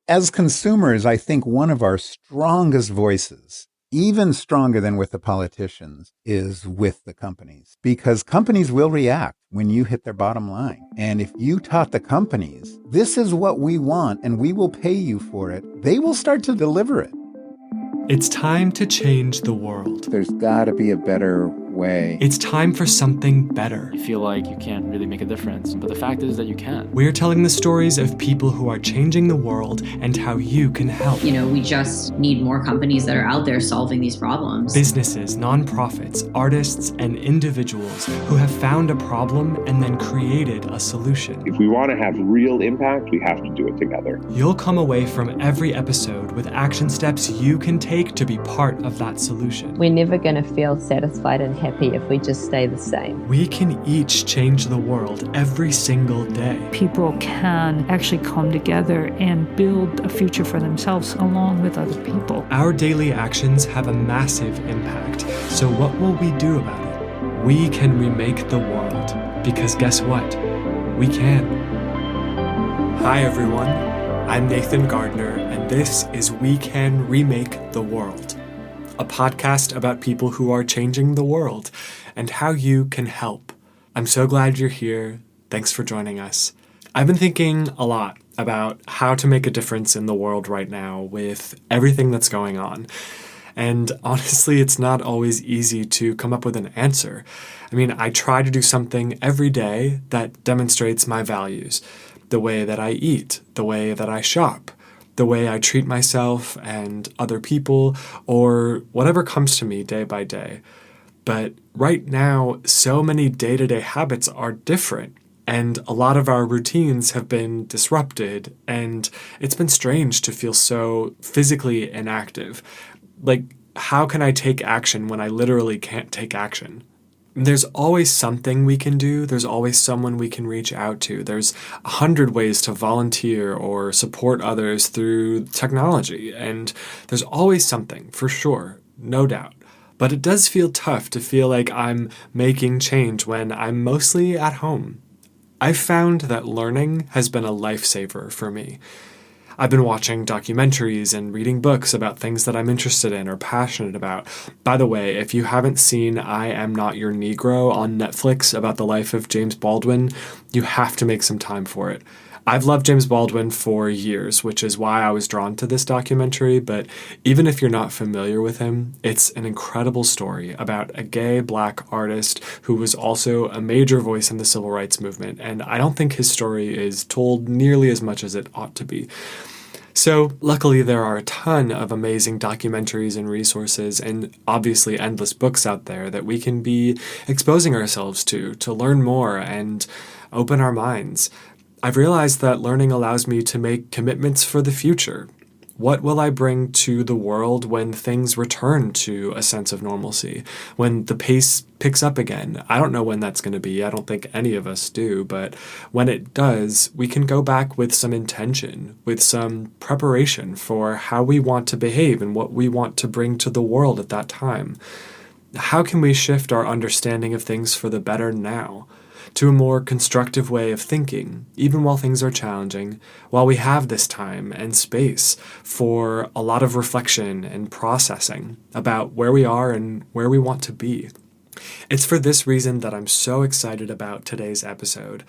As consumers, I think one of our strongest voices, even stronger than with the politicians, is with the companies. Because companies will react when you hit their bottom line. And if you taught the companies, this is what we want and we will pay you for it, they will start to deliver it. It's time to change the world. There's got to be a better way. It's time for something better. You feel like you can't really make a difference, but the fact is that you can. We're telling the stories of people who are changing the world and how you can help. We just need more companies that are out there solving these problems. Businesses, nonprofits, artists, and individuals who have found a problem and then created a solution. If we want to have real impact, we have to do it together. You'll come away from every episode with action steps you can take to be part of that solution. We're never going to feel satisfied and happy if we just stay the same. We can each change the world every single day. People can actually come together and build a future for themselves along with other people. Our daily actions have a massive impact. So what will we do about it? We can remake the world. Because guess what? We can. Hi everyone, I'm Nathan Gardner, and this is We Can Remake the World, a podcast about people who are changing the world and how you can help. I'm so glad you're here. Thanks for joining us. I've been thinking a lot about how to make a difference in the world right now with everything that's going on. And honestly, it's not always easy to come up with an answer. I try to do something every day that demonstrates my values. The way that I eat, the way that I shop, the way I treat myself and other people, or whatever comes to me day by day. But right now, so many day-to-day habits are different, and a lot of our routines have been disrupted, and it's been strange to feel so physically inactive. Like, how can I take action when I literally can't take action? There's always something we can do. There's always someone we can reach out to. There's 100 ways to volunteer or support others through technology. And there's always something, for sure, no doubt. But it does feel tough to feel like I'm making change when I'm mostly at home. I've found that learning has been a lifesaver for me. I've been watching documentaries and reading books about things that I'm interested in or passionate about. By the way, if you haven't seen I Am Not Your Negro on Netflix about the life of James Baldwin, you have to make some time for it. I've loved James Baldwin for years, which is why I was drawn to this documentary, but even if you're not familiar with him, it's an incredible story about a gay Black artist who was also a major voice in the civil rights movement, and I don't think his story is told nearly as much as it ought to be. So luckily there are a ton of amazing documentaries and resources and obviously endless books out there that we can be exposing ourselves to learn more and open our minds. I've realized that learning allows me to make commitments for the future. What will I bring to the world when things return to a sense of normalcy? When the pace picks up again? I don't know when that's going to be. I don't think any of us do. But when it does, we can go back with some intention, with some preparation for how we want to behave and what we want to bring to the world at that time. How can we shift our understanding of things for the better now? To a more constructive way of thinking, even while things are challenging, while we have this time and space for a lot of reflection and processing about where we are and where we want to be. It's for this reason that I'm so excited about today's episode.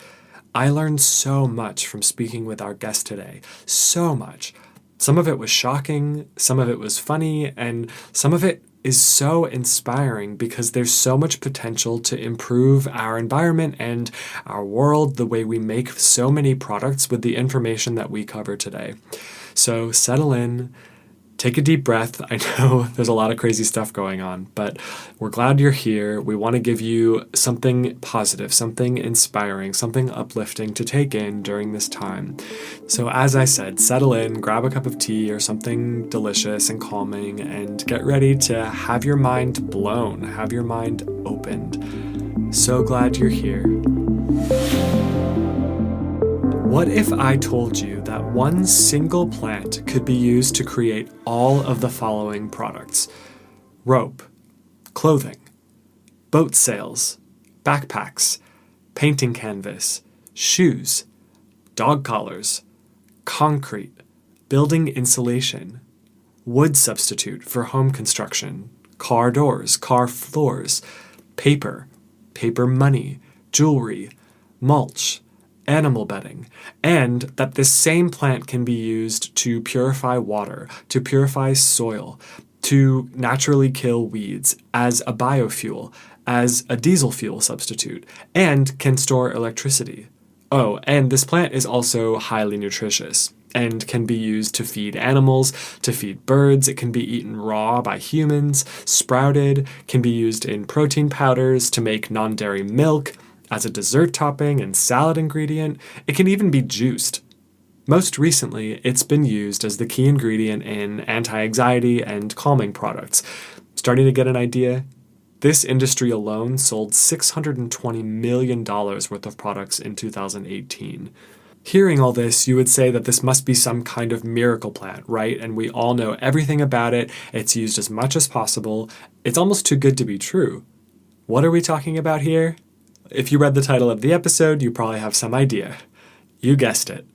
I learned so much from speaking with our guest today, so much. Some of it was shocking, some of it was funny, and some of it is so inspiring because there's so much potential to improve our environment and our world, the way we make so many products with the information that we cover today. So settle in, take a deep breath. I know there's a lot of crazy stuff going on, but we're glad you're here. We want to give you something positive, something inspiring, something uplifting to take in during this time. So as I said, settle in, grab a cup of tea or something delicious and calming, and get ready to have your mind blown, have your mind opened. So glad you're here. What if I told you that one single plant could be used to create all of the following products? Rope, clothing, boat sails, backpacks, painting canvas, shoes, dog collars, concrete, building insulation, wood substitute for home construction, car doors, car floors, paper money, jewelry, mulch, animal bedding, and that this same plant can be used to purify water, to purify soil, to naturally kill weeds, as a biofuel, as a diesel fuel substitute, and can store electricity. Oh, and this plant is also highly nutritious and can be used to feed animals, to feed birds. It can be eaten raw by humans, sprouted, can be used in protein powders to make non-dairy milk, as a dessert topping and salad ingredient. It can even be juiced. Most recently, it's been used as the key ingredient in anti-anxiety and calming products. Starting to get an idea? This industry alone sold $620 million worth of products in 2018. Hearing all this, you would say that this must be some kind of miracle plant, right? And we all know everything about it. It's used as much as possible. It's almost too good to be true. What are we talking about here? If you read the title of the episode, you probably have some idea. You guessed it.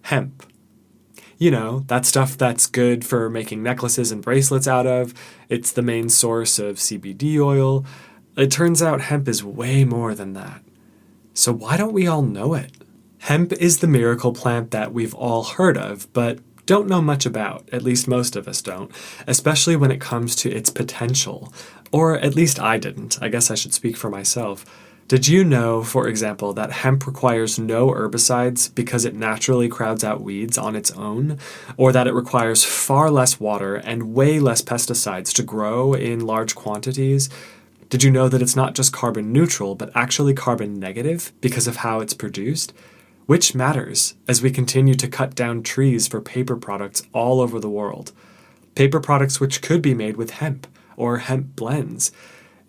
Hemp. You know, that stuff that's good for making necklaces and bracelets out of. It's the main source of CBD oil. It turns out hemp is way more than that. So why don't we all know it? Hemp is the miracle plant that we've all heard of, but don't know much about. At least most of us don't, especially when it comes to its potential. Or at least I didn't. I guess I should speak for myself. Did you know, for example, that hemp requires no herbicides because it naturally crowds out weeds on its own? Or that it requires far less water and way less pesticides to grow in large quantities? Did you know that it's not just carbon neutral, but actually carbon negative because of how it's produced? Which matters as we continue to cut down trees for paper products all over the world. Paper products which could be made with hemp or hemp blends.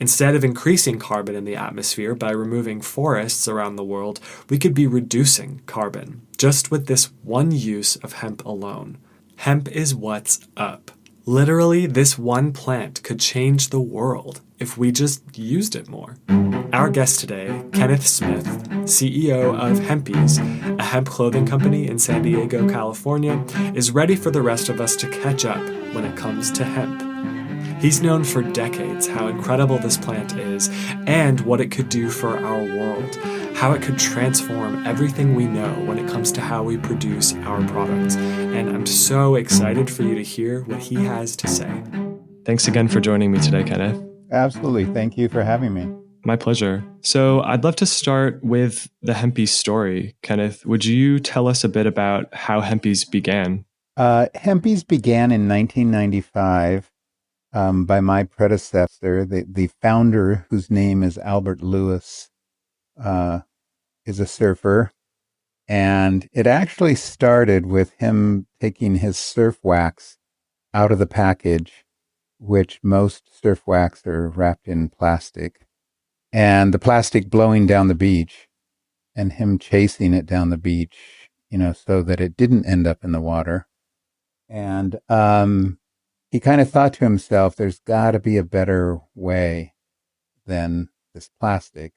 Instead of increasing carbon in the atmosphere by removing forests around the world, we could be reducing carbon just with this one use of hemp alone. Hemp is what's up. Literally, this one plant could change the world if we just used it more. Our guest today, Kenneth Smith, CEO of Hempies, a hemp clothing company in San Diego, California, is ready for the rest of us to catch up when it comes to hemp. He's known for decades how incredible this plant is and what it could do for our world, how it could transform everything we know when it comes to how we produce our products. And I'm so excited for you to hear what he has to say. Thanks again for joining me today, Kenneth. Absolutely. Thank you for having me. My pleasure. So I'd love to start with the Hempies story. Kenneth, would you tell us a bit about how Hempies began? Hempies began in 1995 by my predecessor, the founder, whose name is Albert Lewis, is a surfer. And it actually started with him taking his surf wax out of the package, which most surf wax are wrapped in plastic, and the plastic blowing down the beach and him chasing it down the beach, so that it didn't end up in the water. And he kind of thought to himself, there's got to be a better way than this plastic.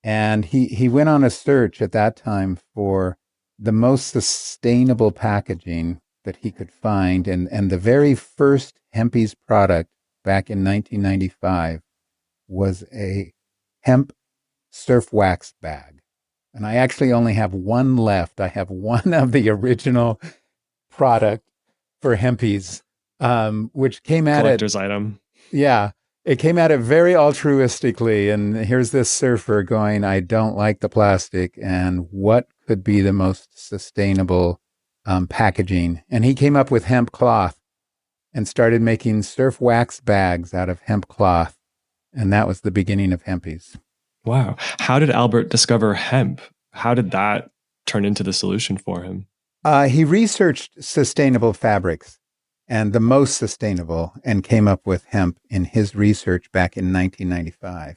And he went on a search at that time for the most sustainable packaging that he could find. And the very first Hempies product back in 1995 was a hemp surf wax bag. And I actually only have one left. I have one of the original product for Hempies, which came at Collector's item. Yeah. It came at it very altruistically. And here's this surfer going, I don't like the plastic. And what could be the most sustainable packaging? And he came up with hemp cloth and started making surf wax bags out of hemp cloth. And that was the beginning of Hempies. Wow. How did Albert discover hemp? How did that turn into the solution for him? He researched sustainable fabrics and the most sustainable, and came up with hemp in his research back in 1995.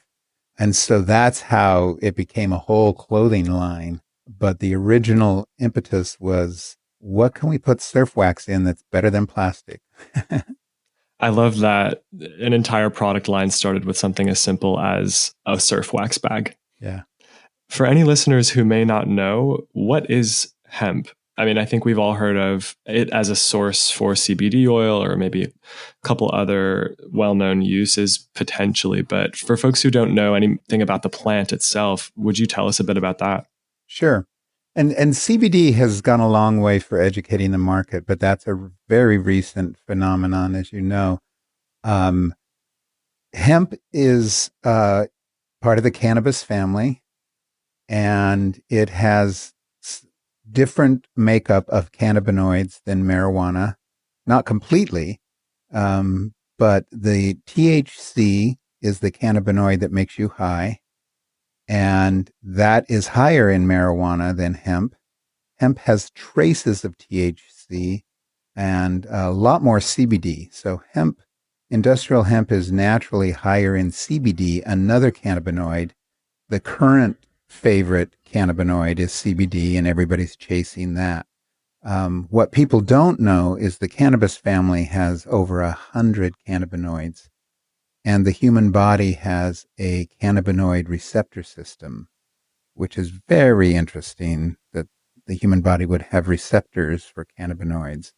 And so that's how it became a whole clothing line. But the original impetus was, what can we put surf wax in that's better than plastic? I love that an entire product line started with something as simple as a surf wax bag. Yeah. For any listeners who may not know, what is hemp? I mean, I think we've all heard of it as a source for CBD oil or maybe a couple other well-known uses potentially. But for folks who don't know anything about the plant itself, would you tell us a bit about that? Sure. And CBD has gone a long way for educating the market, but that's a very recent phenomenon, as you know. Hemp is part of the cannabis family, and it has different makeup of cannabinoids than marijuana. Not completely, but the THC is the cannabinoid that makes you high, and that is higher in marijuana than hemp. Hemp has traces of THC and a lot more CBD. So industrial hemp is naturally higher in CBD, another cannabinoid. The current favorite cannabinoid is CBD, and everybody's chasing that. What people don't know is the cannabis family has over 100 cannabinoids, and the human body has a cannabinoid receptor system, which is very interesting that the human body would have receptors for cannabinoids.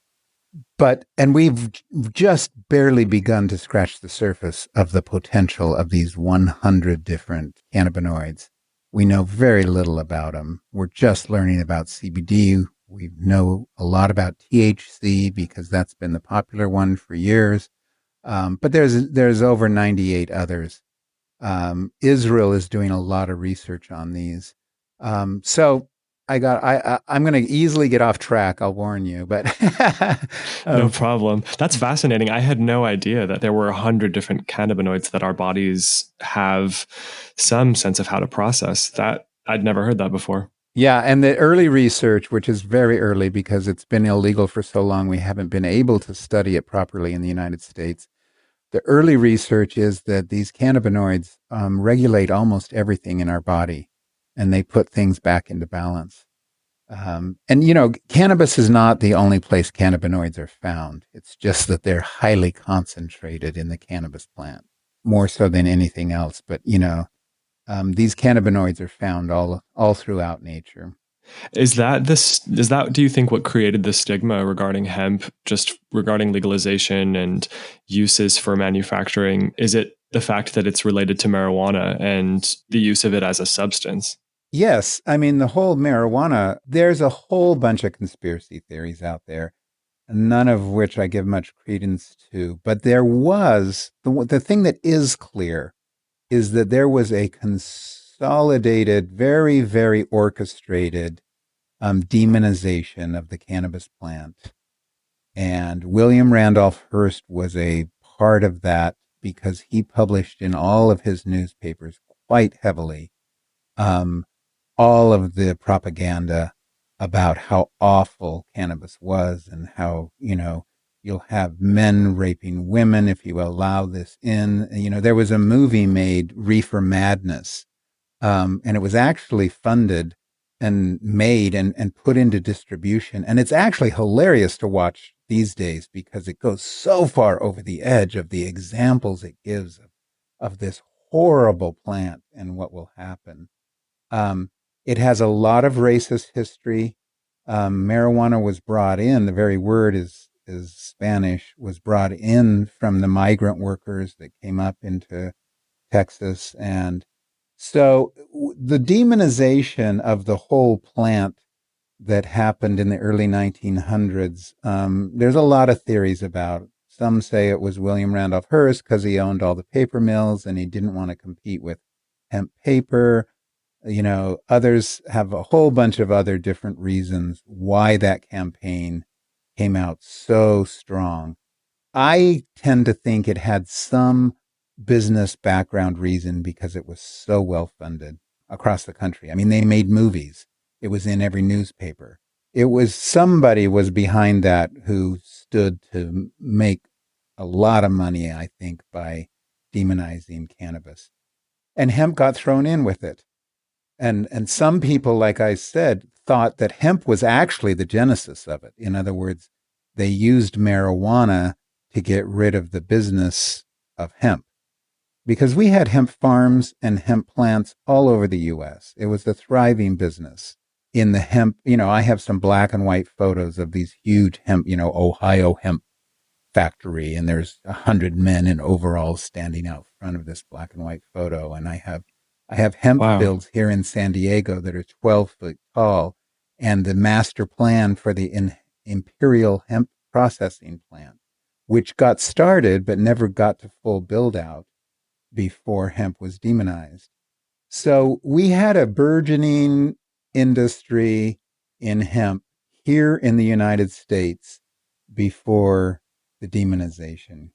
And we've just barely begun to scratch the surface of the potential of these 100 different cannabinoids. We know very little about them. We're just learning about CBD. We know a lot about THC because that's been the popular one for years. But there's over 98 others. Israel is doing a lot of research on these. So I'm going to easily get off track. I'll warn you, but no problem. That's fascinating. I had no idea that there were 100 different cannabinoids that our bodies have some sense of how to process. That I'd never heard that before. Yeah, and the early research, which is very early because it's been illegal for so long, we haven't been able to study it properly in the United States. The early research is that these cannabinoids regulate almost everything in our body, and they put things back into balance. And cannabis is not the only place cannabinoids are found. It's just that they're highly concentrated in the cannabis plant, more so than anything else. But, these cannabinoids are found all throughout nature. Is that, do you think, what created the stigma regarding hemp, just regarding legalization and uses for manufacturing? Is it the fact that it's related to marijuana and the use of it as a substance? Yes. I mean, the whole marijuana, there's a whole bunch of conspiracy theories out there, none of which I give much credence to. But there was, the thing that is clear is that there was a consolidated, very, very orchestrated demonization of the cannabis plant. And William Randolph Hearst was a part of that because he published in all of his newspapers quite heavily all of the propaganda about how awful cannabis was and how, you'll have men raping women if you allow this in. There was a movie made, Reefer Madness, and it was actually funded and made and put into distribution. And it's actually hilarious to watch these days because it goes so far over the edge of the examples it gives of this horrible plant and what will happen. It has a lot of racist history. Marijuana was brought in, the very word is Spanish, was brought in from the migrant workers that came up into Texas. And so the demonization of the whole plant that happened in the early 1900s, there's a lot of theories about it. Some say it was William Randolph Hearst because he owned all the paper mills and he didn't want to compete with hemp paper. Others have a whole bunch of other different reasons why that campaign came out so strong. I tend to think it had some business background reason because it was so well funded across the country. I mean, they made movies. It was in every newspaper. Somebody was behind that who stood to make a lot of money, I think, by demonizing cannabis. And hemp got thrown in with it. And some people, like I said, thought that hemp was actually the genesis of it. In other words, they used marijuana to get rid of the business of hemp. Because we had hemp farms and hemp plants all over the U.S. It was a thriving business. in the hemp, I have some black and white photos of these huge hemp, Ohio hemp factory, and there's 100 men in overalls standing out front of this black and white photo. And I have hemp Wow. fields here in San Diego that are 12 foot tall, and the master plan for the Imperial Hemp Processing Plant, which got started but never got to full build out before hemp was demonized. So we had a burgeoning industry in hemp here in the United States before the demonization.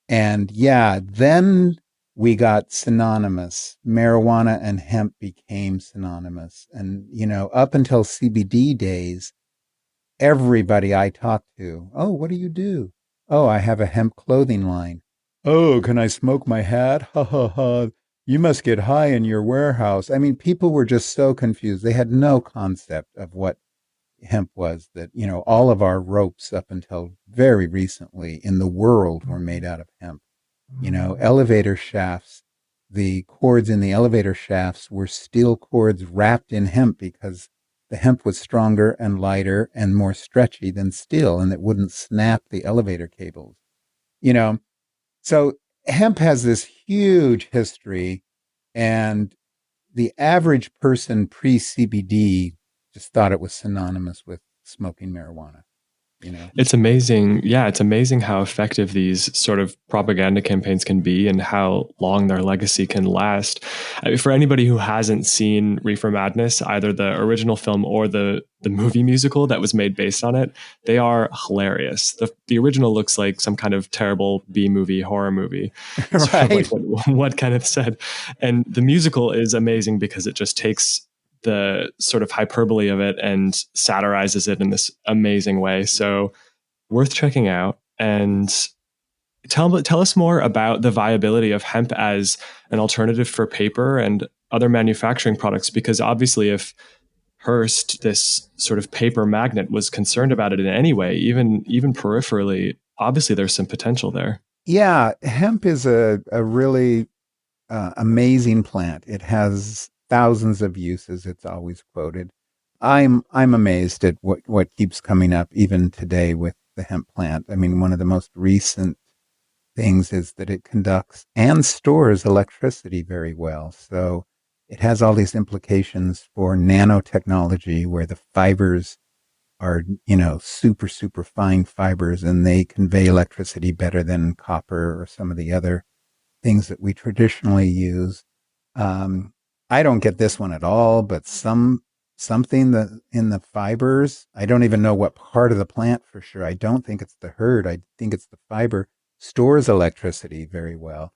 And yeah, then we got synonymous. Marijuana and hemp became synonymous. And, up until CBD days, everybody I talked to, oh, what do you do? Oh, I have a hemp clothing line. Oh, can I smoke my hat? Ha ha ha. You must get high in your warehouse. I mean, people were just so confused. They had no concept of what hemp was, that, all of our ropes up until very recently in the world were made out of hemp. Elevator shafts, the cords in the elevator shafts were steel cords wrapped in hemp because the hemp was stronger and lighter and more stretchy than steel, and it wouldn't snap the elevator cables. So hemp has this huge history, and the average person pre-CBD just thought it was synonymous with smoking marijuana. It's amazing. Yeah, it's amazing how effective these sort of propaganda campaigns can be and how long their legacy can last. For anybody who hasn't seen Reefer Madness, either the original film or the movie musical that was made based on it, they are hilarious. The original looks like some kind of terrible B-movie horror movie, sort of like what Kenneth said. And the musical is amazing because it just takes the sort of hyperbole of it and satirizes it in this amazing way. So worth checking out. And tell us more about the viability of hemp as an alternative for paper and other manufacturing products, because obviously if Hearst, this sort of paper magnet, was concerned about it in any way, even peripherally, obviously there's some potential there. Yeah, hemp is a really amazing plant. It has thousands of uses. It's always quoted. I'm amazed at what keeps coming up even today with the hemp plant. I mean, one of the most recent things is that it conducts and stores electricity very well. So it has all these implications for nanotechnology, where the fibers are, super, super fine fibers, and they convey electricity better than copper or some of the other things that we traditionally use. I don't get this one at all, but something that in the fibers, I don't even know what part of the plant for sure. I don't think it's the herd. I think it's the fiber, stores electricity very well.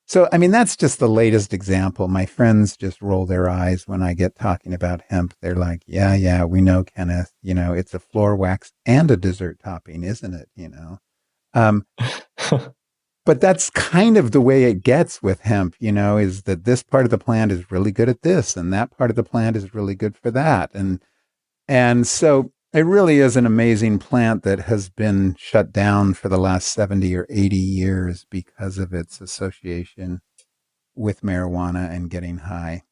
So, I mean, that's just the latest example. My friends just roll their eyes when I get talking about hemp. They're like, yeah, we know, Kenneth, it's a floor wax and a dessert topping, isn't it? But that's kind of the way it gets with hemp, is that this part of the plant is really good at this, and that part of the plant is really good for that. And so it really is an amazing plant that has been shut down for the last 70 or 80 years because of its association with marijuana and getting high.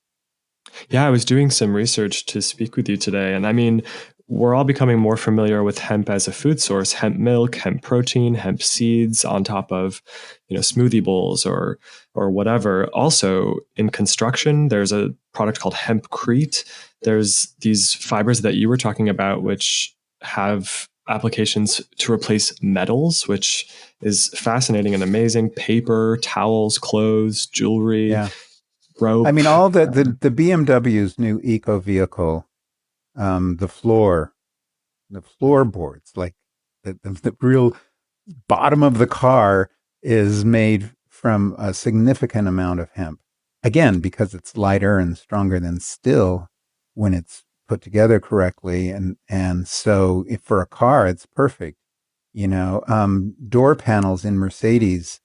Yeah, I was doing some research to speak with you today. And I mean, we're all becoming more familiar with hemp as a food source: hemp milk, hemp protein, hemp seeds on top of, smoothie bowls or whatever. Also in construction, there's a product called hempcrete. There's these fibers that you were talking about, which have applications to replace metals, which is fascinating and amazing. Paper, towels, clothes, jewelry, rope. I mean, all the BMW's new eco vehicle, the floorboards, like the real bottom of the car is made from a significant amount of hemp. Again, because it's lighter and stronger than steel when it's put together correctly. And so if for a car, it's perfect. Door panels in Mercedes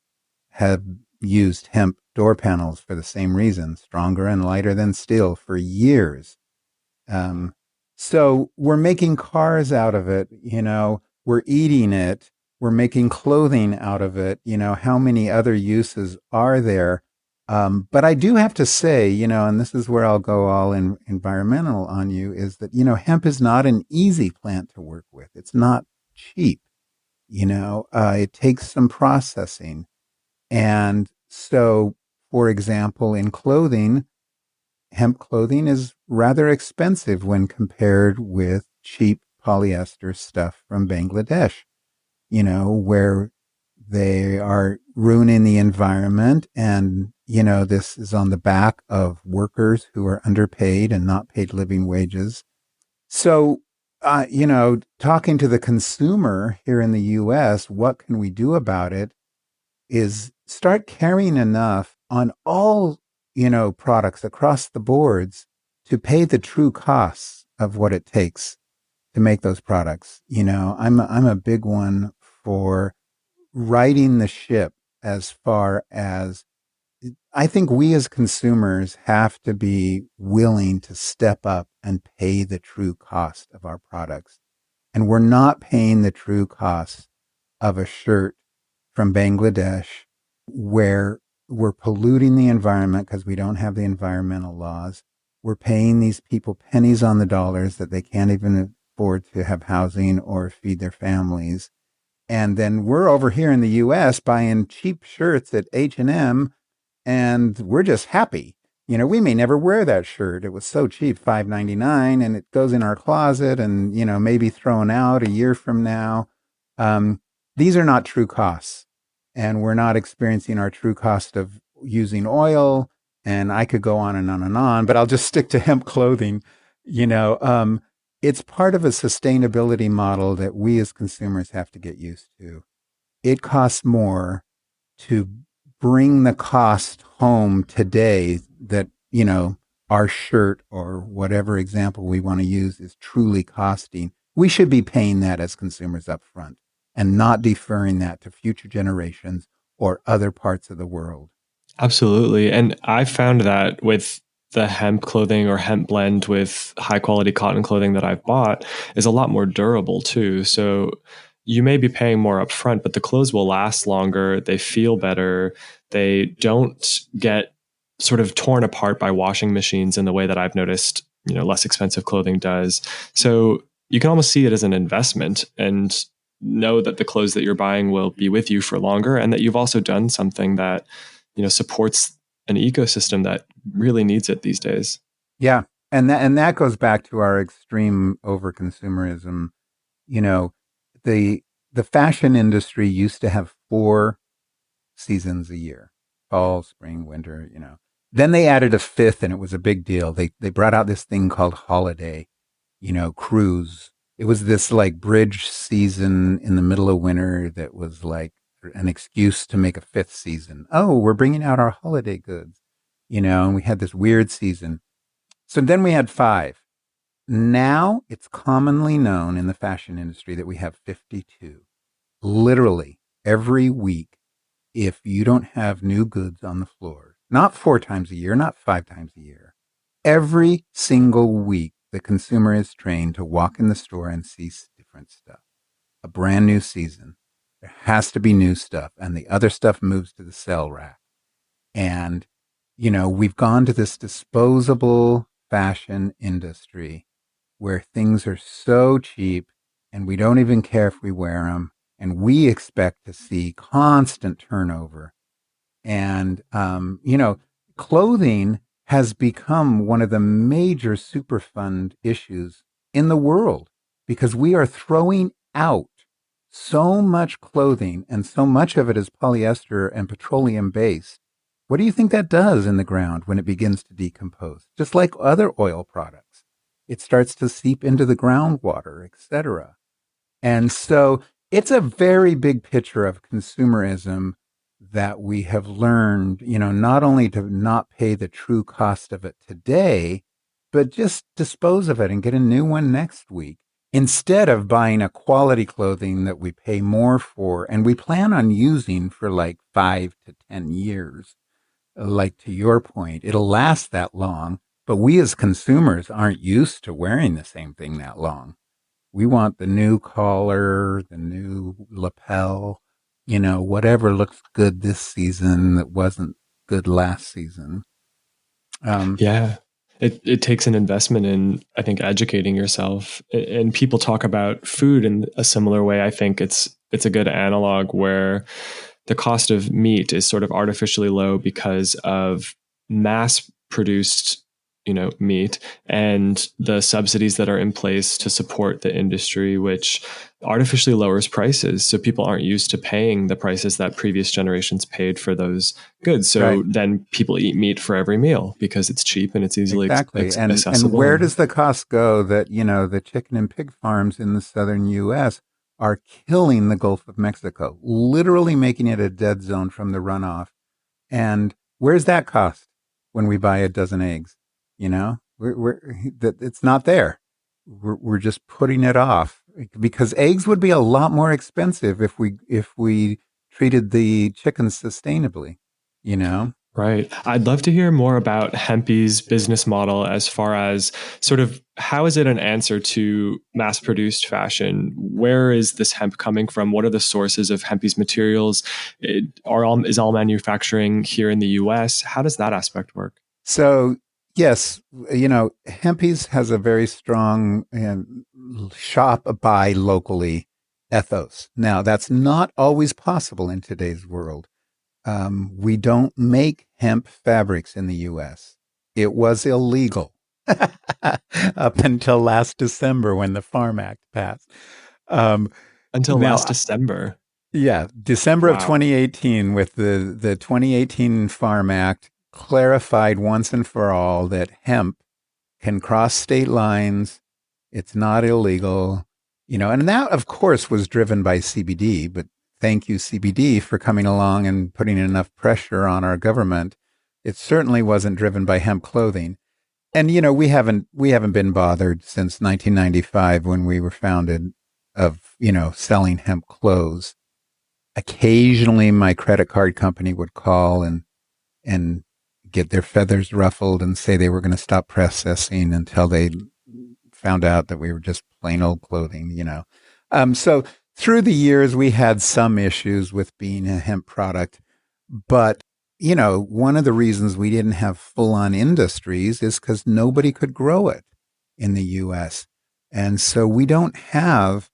have used hemp door panels for the same reason, stronger and lighter than steel for years. So we're making cars out of it, we're eating it, we're making clothing out of it. How many other uses are there? But I do have to say, and this is where I'll go all environmental on you, is that, hemp is not an easy plant to work with. It's not cheap. It takes some processing. And so, for example, in clothing, hemp clothing is rather expensive when compared with cheap polyester stuff from Bangladesh, where they are ruining the environment. And, this is on the back of workers who are underpaid and not paid living wages. So, talking to the consumer here in the US, what can we do about it is start caring enough on all, products across the boards to pay the true costs of what it takes to make those products. I'm a big one for righting the ship as far as I think we as consumers have to be willing to step up and pay the true cost of our products. And we're not paying the true cost of a shirt from Bangladesh where we're polluting the environment because we don't have the environmental laws. We're paying these people pennies on the dollars that they can't even afford to have housing or feed their families. And then we're over here in the US buying cheap shirts at H&M, and we're just happy. We may never wear that shirt. It was so cheap, $5.99, and it goes in our closet and, maybe thrown out a year from now. These are not true costs, and we're not experiencing our true cost of using oil. And I could go on and on and on, but I'll just stick to hemp clothing. It's part of a sustainability model that we as consumers have to get used to. It costs more to bring the cost home today that, our shirt or whatever example we want to use is truly costing. We should be paying that as consumers up front and not deferring that to future generations or other parts of the world. Absolutely. And I found that with the hemp clothing or hemp blend with high quality cotton clothing that I've bought is a lot more durable too. So you may be paying more upfront, but the clothes will last longer. They feel better. They don't get sort of torn apart by washing machines in the way that I've noticed, less expensive clothing does. So you can almost see it as an investment and know that the clothes that you're buying will be with you for longer, and that you've also done something that, supports an ecosystem that really needs it these days. Yeah. And that goes back to our extreme overconsumerism. The fashion industry used to have 4 seasons a year: fall, spring, winter, Then they added a 5th, and it was a big deal. They brought out this thing called holiday, cruise. It was this like bridge season in the middle of winter that was like an excuse to make a 5th season. Oh, we're bringing out our holiday goods, and we had this weird season. So then we had 5. Now it's commonly known in the fashion industry that we have 52. Literally every week, if you don't have new goods on the floor, not 4 times a year, not 5 times a year, every single week, the consumer is trained to walk in the store and see different stuff. A brand new season. There has to be new stuff, and the other stuff moves to the sell rack. And, we've gone to this disposable fashion industry where things are so cheap and we don't even care if we wear them. And we expect to see constant turnover. And, clothing has become one of the major Superfund issues in the world because we are throwing out so much clothing, and so much of it is polyester and petroleum based. What do you think that does in the ground when it begins to decompose? Just like other oil products, it starts to seep into the groundwater, etc. And so it's a very big picture of consumerism that we have learned, not only to not pay the true cost of it today, but just dispose of it and get a new one next week, instead of buying a quality clothing that we pay more for and we plan on using for like 5 to 10 years. Like to your point, it'll last that long, but we as consumers aren't used to wearing the same thing that long. We want the new collar, the new lapel, whatever looks good this season that wasn't good last season. Yeah. It takes an investment in, I think, educating yourself. And people talk about food in a similar way. I think it's a good analog where the cost of meat is sort of artificially low because of mass produced, meat and the subsidies that are in place to support the industry, which artificially lowers prices. So people aren't used to paying the prices that previous generations paid for those goods. So then people eat meat for every meal because it's cheap and it's easily accessible. And where does the cost go that, the chicken and pig farms in the southern U.S. are killing the Gulf of Mexico, literally making it a dead zone from the runoff? And where's that cost when we buy a dozen eggs? It's not there. We're just putting it off because eggs would be a lot more expensive if we treated the chickens sustainably, Right. I'd love to hear more about Hempy's business model as far as sort of how is it an answer to mass-produced fashion? Where is this hemp coming from? What are the sources of Hempy's materials? Is all manufacturing here in the U.S.? How does that aspect work? So, yes, Hempies has a very strong shop buy locally ethos. Now, that's not always possible in today's world. We don't make hemp fabrics in the U.S. It was illegal up until last December when the Farm Act passed. Until last December? Yeah, December of 2018 with the 2018 Farm Act clarified once and for all that hemp can cross state lines. It's not illegal, and that, of course, was driven by CBD, but thank you, CBD, for coming along and putting enough pressure on our government. It certainly wasn't driven by hemp clothing. And, we haven't been bothered since 1995 when we were founded of, selling hemp clothes. Occasionally my credit card company would call and get their feathers ruffled and say they were going to stop processing until they found out that we were just plain old clothing, So through the years, we had some issues with being a hemp product, but, one of the reasons we didn't have full-on industries is because nobody could grow it in the U.S. And so we don't have,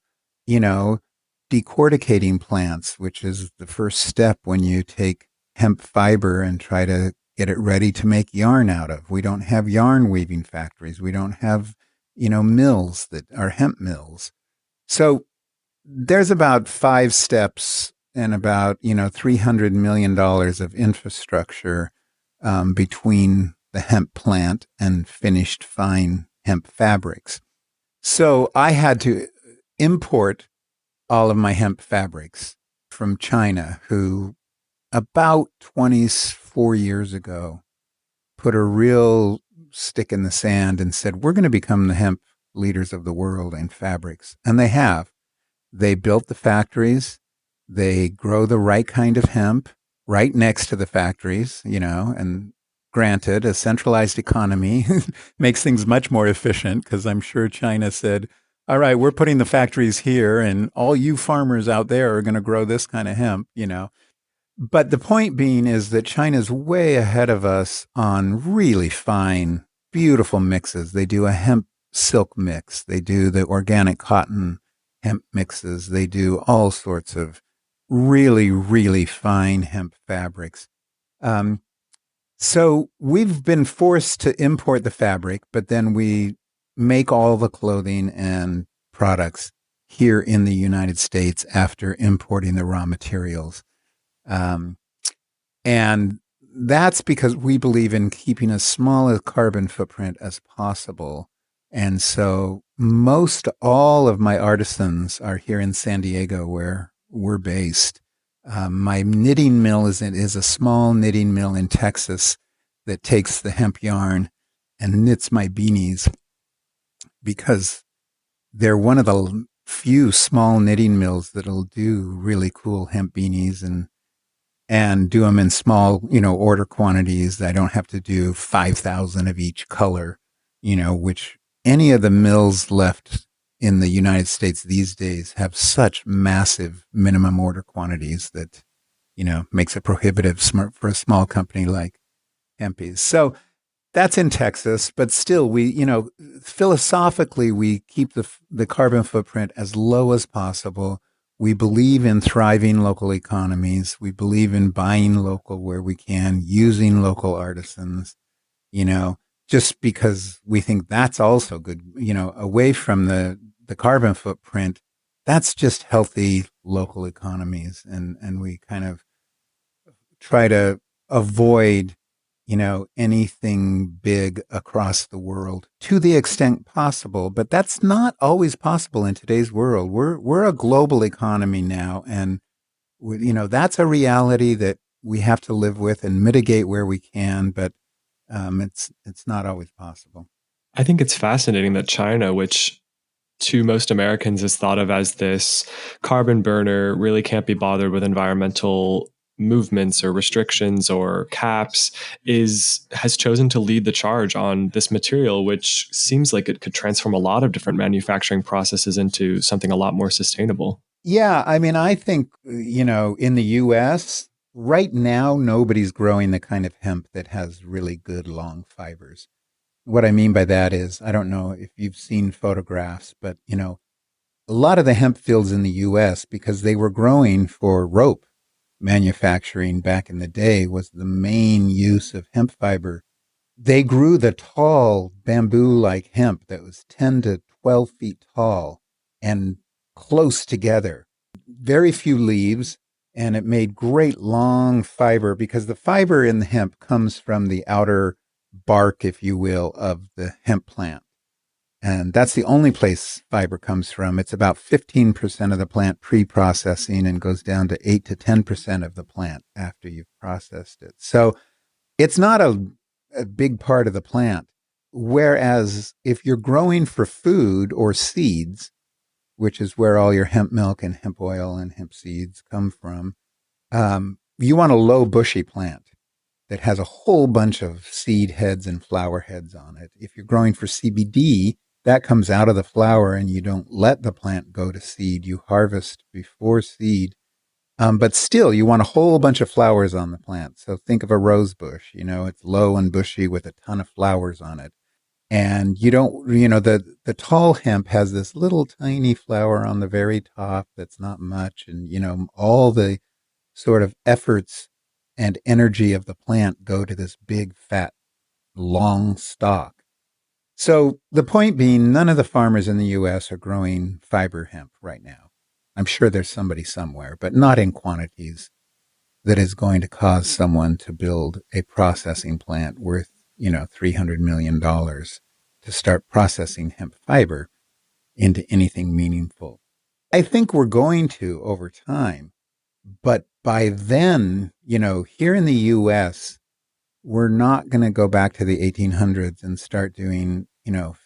decorticating plants, which is the first step when you take hemp fiber and try to get it ready to make yarn out of. We don't have yarn weaving factories. We don't have, mills that are hemp mills. So there's about 5 steps and about, $300 million of infrastructure between the hemp plant and finished fine hemp fabrics. So I had to import all of my hemp fabrics from China, who about 24 years ago put a real stick in the sand and said, we're going to become the hemp leaders of the world in fabrics. And they have. They built the factories. They grow the right kind of hemp right next to the factories, and granted, a centralized economy makes things much more efficient because I'm sure China said, all right, we're putting the factories here and all you farmers out there are going to grow this kind of hemp, But the point being is that China's way ahead of us on really fine, beautiful mixes. They do a hemp silk mix. They do the organic cotton hemp mixes. They do all sorts of really, really fine hemp fabrics. So we've been forced to import the fabric, but then we make all the clothing and products here in the United States after importing the raw materials. And that's because we believe in keeping as small a carbon footprint as possible. And so most all of my artisans are here in San Diego, where we're based. My knitting mill is a small knitting mill in Texas that takes the hemp yarn and knits my beanies, because they're one of the few small knitting mills that'll do really cool hemp beanies and do them in small, order quantities. I don't have to do 5,000 of each color, which any of the mills left in the United States these days have such massive minimum order quantities that, makes it prohibitive for a small company like Hempies. So that's in Texas, but still philosophically, we keep the carbon footprint as low as possible. We believe in thriving local economies. We believe in buying local where we can, using local artisans, just because we think that's also good, away from the carbon footprint. That's just healthy local economies. And we kind of try to avoid, anything big across the world to the extent possible. But that's not always possible in today's world. We're a global economy now. And, that's a reality that we have to live with and mitigate where we can. But it's not always possible. I think it's fascinating that China, which to most Americans is thought of as this carbon burner, really can't be bothered with environmental movements or restrictions or caps, has chosen to lead the charge on this material, which seems like it could transform a lot of different manufacturing processes into something a lot more sustainable. Yeah, I mean, I think, in the U.S., right now, nobody's growing the kind of hemp that has really good long fibers. What I mean by that is, I don't know if you've seen photographs, but, a lot of the hemp fields in the U.S., because they were growing for rope manufacturing back in the day, was the main use of hemp fiber. They grew the tall bamboo-like hemp that was 10 to 12 feet tall and close together. Very few leaves, and it made great long fiber because the fiber in the hemp comes from the outer bark, if you will, of the hemp plant. And that's the only place fiber comes from. It's about 15% of the plant pre-processing and goes down to 8 to 10% of the plant after you've processed it. So it's not a big part of the plant. Whereas if you're growing for food or seeds, which is where all your hemp milk and hemp oil and hemp seeds come from, you want a low bushy plant that has a whole bunch of seed heads and flower heads on it. If you're growing for CBD, that comes out of the flower and you don't let the plant go to seed. You harvest before seed. But still, you want a whole bunch of flowers on the plant. So think of a rose bush, it's low and bushy with a ton of flowers on it. And you don't, the tall hemp has this little tiny flower on the very top that's not much. And, all the sort of efforts and energy of the plant go to this big, fat, long stalk. So the point being, none of the farmers in the U.S. are growing fiber hemp right now. I'm sure there's somebody somewhere, but not in quantities that is going to cause someone to build a processing plant worth, $300 million to start processing hemp fiber into anything meaningful. I think we're going to over time, but by then, here in the U.S., we're not going to go back to the 1800s and start doing,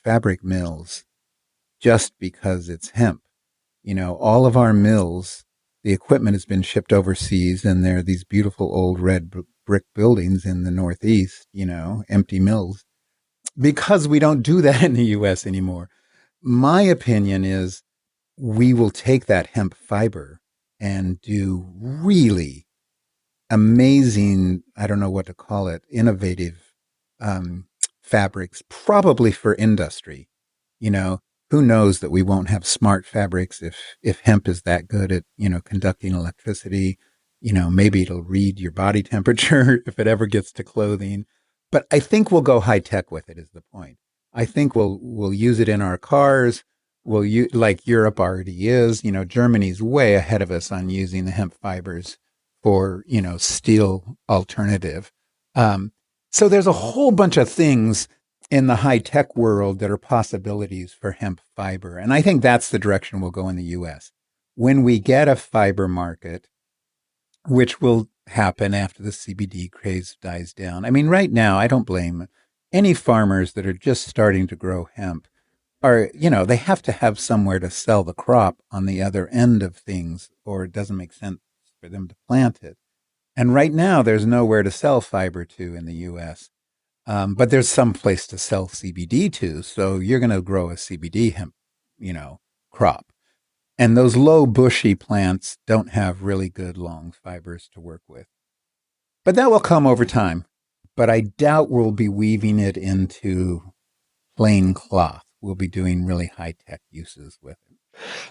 fabric mills just because it's hemp. All of our mills, the equipment has been shipped overseas, and there are these beautiful old red brick buildings in the Northeast, empty mills, because we don't do that in the U.S. anymore. My opinion is we will take that hemp fiber and do really amazing, I don't know what to call it, innovative fabrics, probably for industry. Who knows that we won't have smart fabrics if hemp is that good at, conducting electricity. Maybe it'll read your body temperature if it ever gets to clothing. But I think we'll go high tech with it is the point. I think we'll use it in our cars. Like Europe already is. Germany's way ahead of us on using the hemp fibers for, steel alternative. So there's a whole bunch of things in the high tech world that are possibilities for hemp fiber. And I think that's the direction we'll go in the US. When we get a fiber market, which will happen after the CBD craze dies down. I mean, right now, I don't blame any farmers that are just starting to grow hemp. They have to have somewhere to sell the crop on the other end of things, or it doesn't make sense for them to plant it. And right now, there's nowhere to sell fiber to in the U.S., but there's some place to sell CBD to. So you're going to grow a CBD hemp, crop. And those low bushy plants don't have really good long fibers to work with. But that will come over time. But I doubt we'll be weaving it into plain cloth. We'll be doing really high-tech uses with it.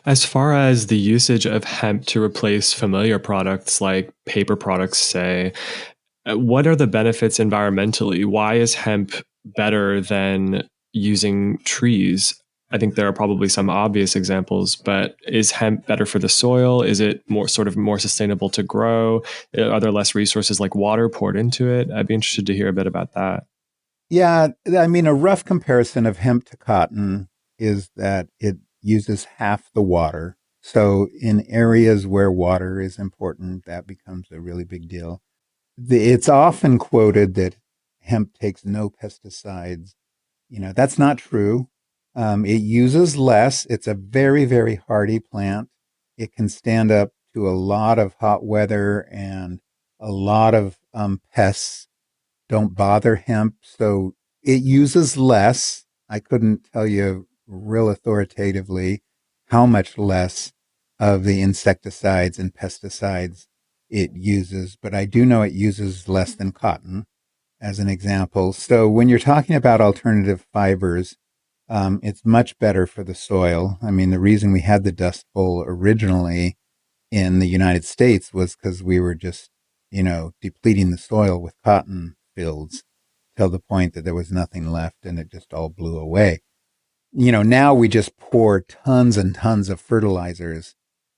As far as the usage of hemp to replace familiar products like paper products, say, what are the benefits environmentally? Why is hemp better than using trees? I think there are probably some obvious examples, but is hemp better for the soil? Is it more sustainable to grow? Are there less resources like water poured into it? I'd be interested to hear a bit about that. Yeah, I mean, a rough comparison of hemp to cotton is that it uses half the water. So in areas where water is important, that becomes a really big deal. It's often quoted that hemp takes no pesticides. That's not true. It uses less. It's a very, very hardy plant. It can stand up to a lot of hot weather, and a lot of pests don't bother hemp. So it uses less. I couldn't tell you real authoritatively how much less of the insecticides and pesticides it uses, but I do know it uses less than cotton as an example. So when you're talking about alternative fibers, it's much better for the soil. I mean, the reason we had the Dust Bowl originally in the United States was because we were just, depleting the soil with cotton fields till the point that there was nothing left and it just all blew away. Now we just pour tons and tons of fertilizers,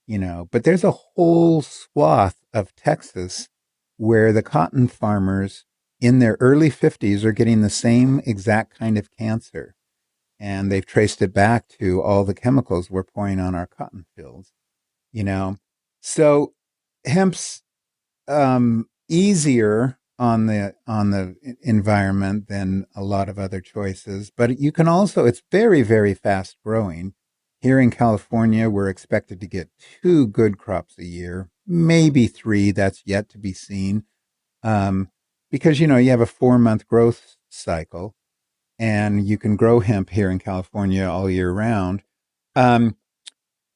but there's a whole swath of Texas where the cotton farmers in their early 50s are getting the same exact kind of cancer. And they've traced it back to all the chemicals we're pouring on our cotton fields, So hemp's easier on the environment than a lot of other choices, but you can also, it's very, very fast growing. Here in California, we're expected to get 2 good crops a year, maybe 3. That's yet to be seen. Because, you have a 4-month growth cycle, and you can grow hemp here in California all year round.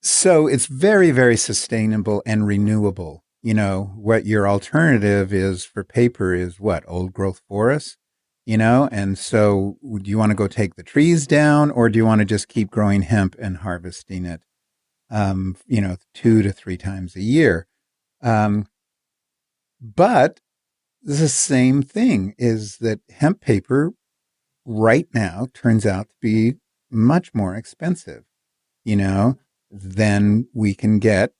So it's very, very sustainable and renewable. What your alternative is for paper is what? Old growth forests, and so do you want to go take the trees down, or do you want to just keep growing hemp and harvesting it, 2 to 3 times a year? But the same thing is that hemp paper right now turns out to be much more expensive, than we can get,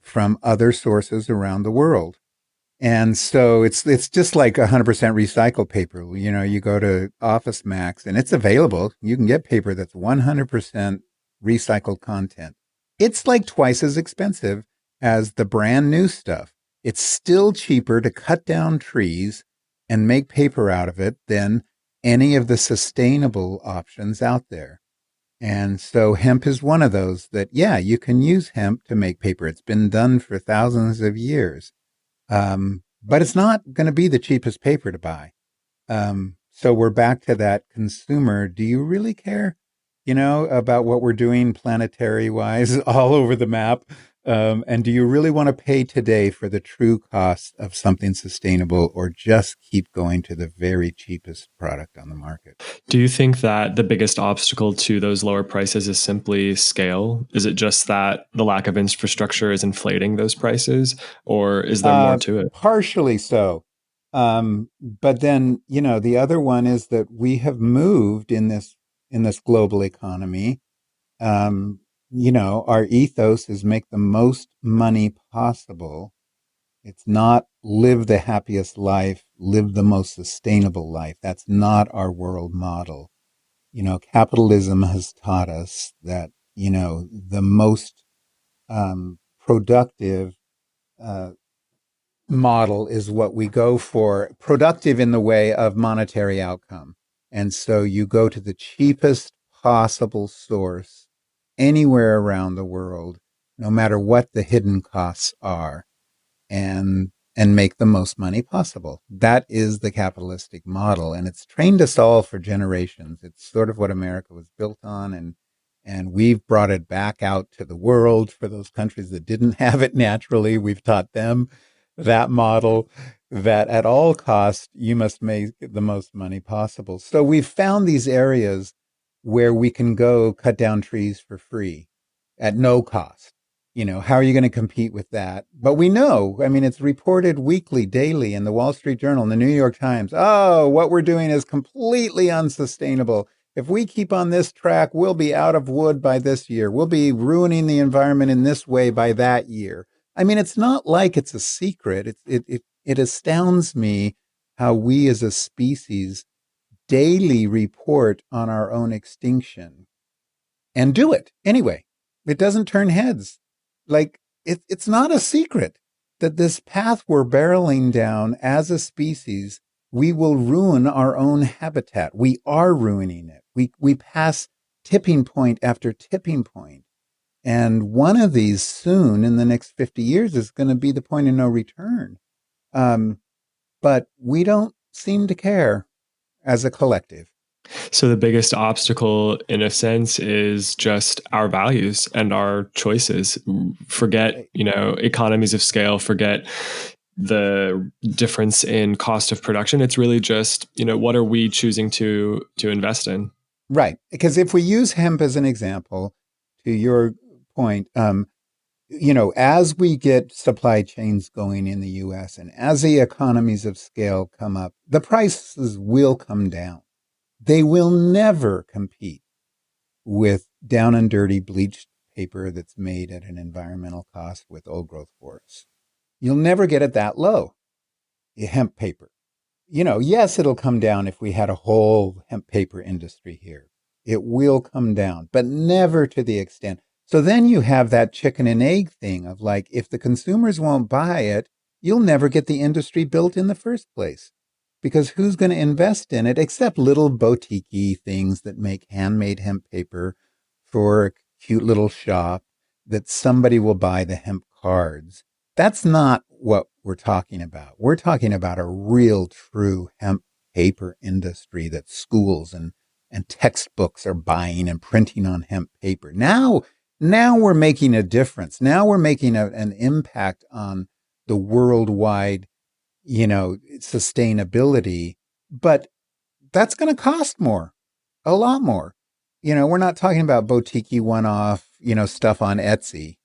from other sources around the world. And so it's just like 100% recycled paper. You go to Office Max and it's available. You can get paper that's 100% recycled content. It's like twice as expensive as the brand new stuff. It's still cheaper to cut down trees and make paper out of it than any of the sustainable options out there. And so hemp is one of those that, you can use hemp to make paper. It's been done for thousands of years. But it's not going to be the cheapest paper to buy. So we're back to that consumer. Do you really care, about what we're doing planetary wise all over the map? And do you really want to pay today for the true cost of something sustainable, or just keep going to the very cheapest product on the market? Do you think that the biggest obstacle to those lower prices is simply scale? Is it just that the lack of infrastructure is inflating those prices, or is there more to it? Partially so. But then, the other one is that we have moved in this global economy. Our ethos is make the most money possible. It's not live the happiest life, live the most sustainable life. That's not our world model. Capitalism has taught us that, the most productive model is what we go for, productive in the way of monetary outcome. And so you go to the cheapest possible source anywhere around the world, no matter what the hidden costs are, and make the most money possible. That is the capitalistic model, and it's trained us all for generations. It's sort of what America was built on, And we've brought it back out to the world for those countries that didn't have it naturally. We've taught them that model that at all costs, you must make the most money possible. So we've found these areas where we can go cut down trees for free at no cost. How are you going to compete with that? But we know, I mean, it's reported weekly, daily in the Wall Street Journal, in the New York Times. Oh, what we're doing is completely unsustainable. If we keep on this track, we'll be out of wood by this year. We'll be ruining the environment in this way by that year. I mean, it's not like it's a secret. It astounds me how we as a species daily report on our own extinction and do it anyway. It doesn't turn heads. Like, it's not a secret that this path we're barreling down as a species, we will ruin our own habitat. We are ruining it. We pass tipping point after tipping point. And one of these soon in the next 50 years is going to be the point of no return. But we don't seem to care as a collective. So the biggest obstacle, in a sense, is just our values and our choices. Forget, economies of scale, forget the difference in cost of production. It's really just, what are we choosing to invest in? Right. Because if we use hemp as an example, to your point, as we get supply chains going in the US and as the economies of scale come up, the prices will come down. They will never compete with down and dirty bleached paper that's made at an environmental cost with old growth forests. You'll never get it that low. Hemp paper. Yes, it'll come down if we had a whole hemp paper industry here. It will come down, but never to the extent. So then you have that chicken and egg thing of like, if the consumers won't buy it, you'll never get the industry built in the first place. Because who's going to invest in it except little boutique-y things that make handmade hemp paper for a cute little shop that somebody will buy the hemp cards. That's not what we're talking about. We're talking about a real, true hemp paper industry that schools and textbooks are buying and printing on hemp paper. Now we're making a difference. Now we're making an impact on the worldwide sustainability, but that's going to cost more, a lot more. We're not talking about boutique one-off, stuff on Etsy.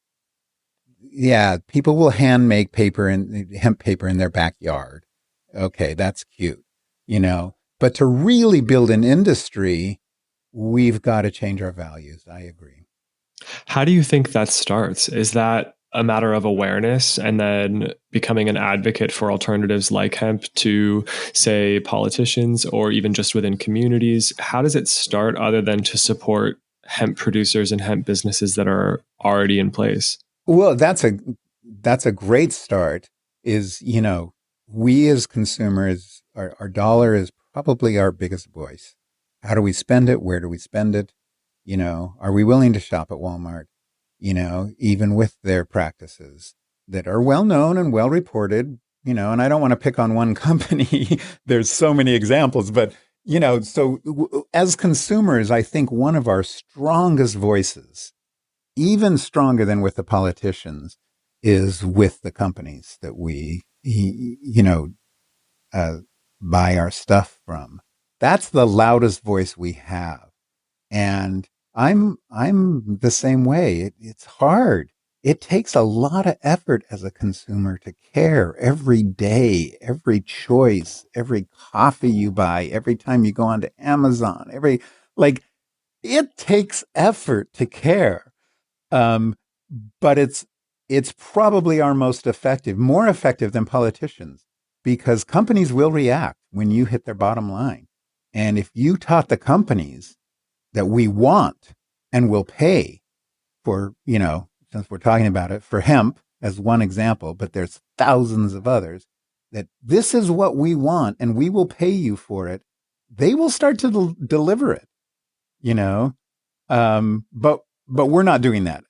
Yeah, people will hand make paper and hemp paper in their backyard. Okay, that's cute, but to really build an industry, we've got to change our values. I agree. How do you think that starts? Is that a matter of awareness and then becoming an advocate for alternatives like hemp to, say, politicians or even just within communities? How does it start other than to support hemp producers and hemp businesses that are already in place? Well, that's a great start. Is, we as consumers, our dollar is probably our biggest voice. How do we spend it? Where do we spend it? Are we willing to shop at Walmart? Even with their practices that are well known and well reported, and I don't want to pick on one company. There's so many examples, but, so as consumers, I think one of our strongest voices, even stronger than with the politicians, is with the companies that we, buy our stuff from. That's the loudest voice we have. And I'm the same way. It's hard. It takes a lot of effort as a consumer to care every day, every choice, every coffee you buy, every time you go onto Amazon, it takes effort to care. But it's probably our most effective, more effective than politicians, because companies will react when you hit their bottom line. And if you taught the companies that we want and will pay for, since we're talking about it, for hemp as one example, but there's thousands of others, that this is what we want and we will pay you for it, they will start to deliver it, but we're not doing that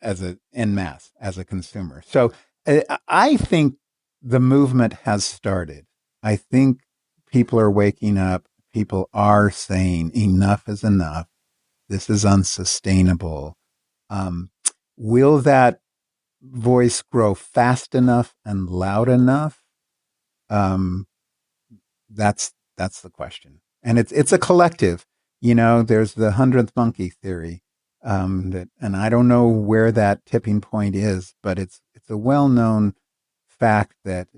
en masse as a consumer. So I think the movement has started. I think people are waking up. People are saying enough is enough. This is unsustainable. Will that voice grow fast enough and loud enough? That's the question. And it's a collective. There's the 100th monkey theory, and I don't know where that tipping point is, but it's a well-known fact that,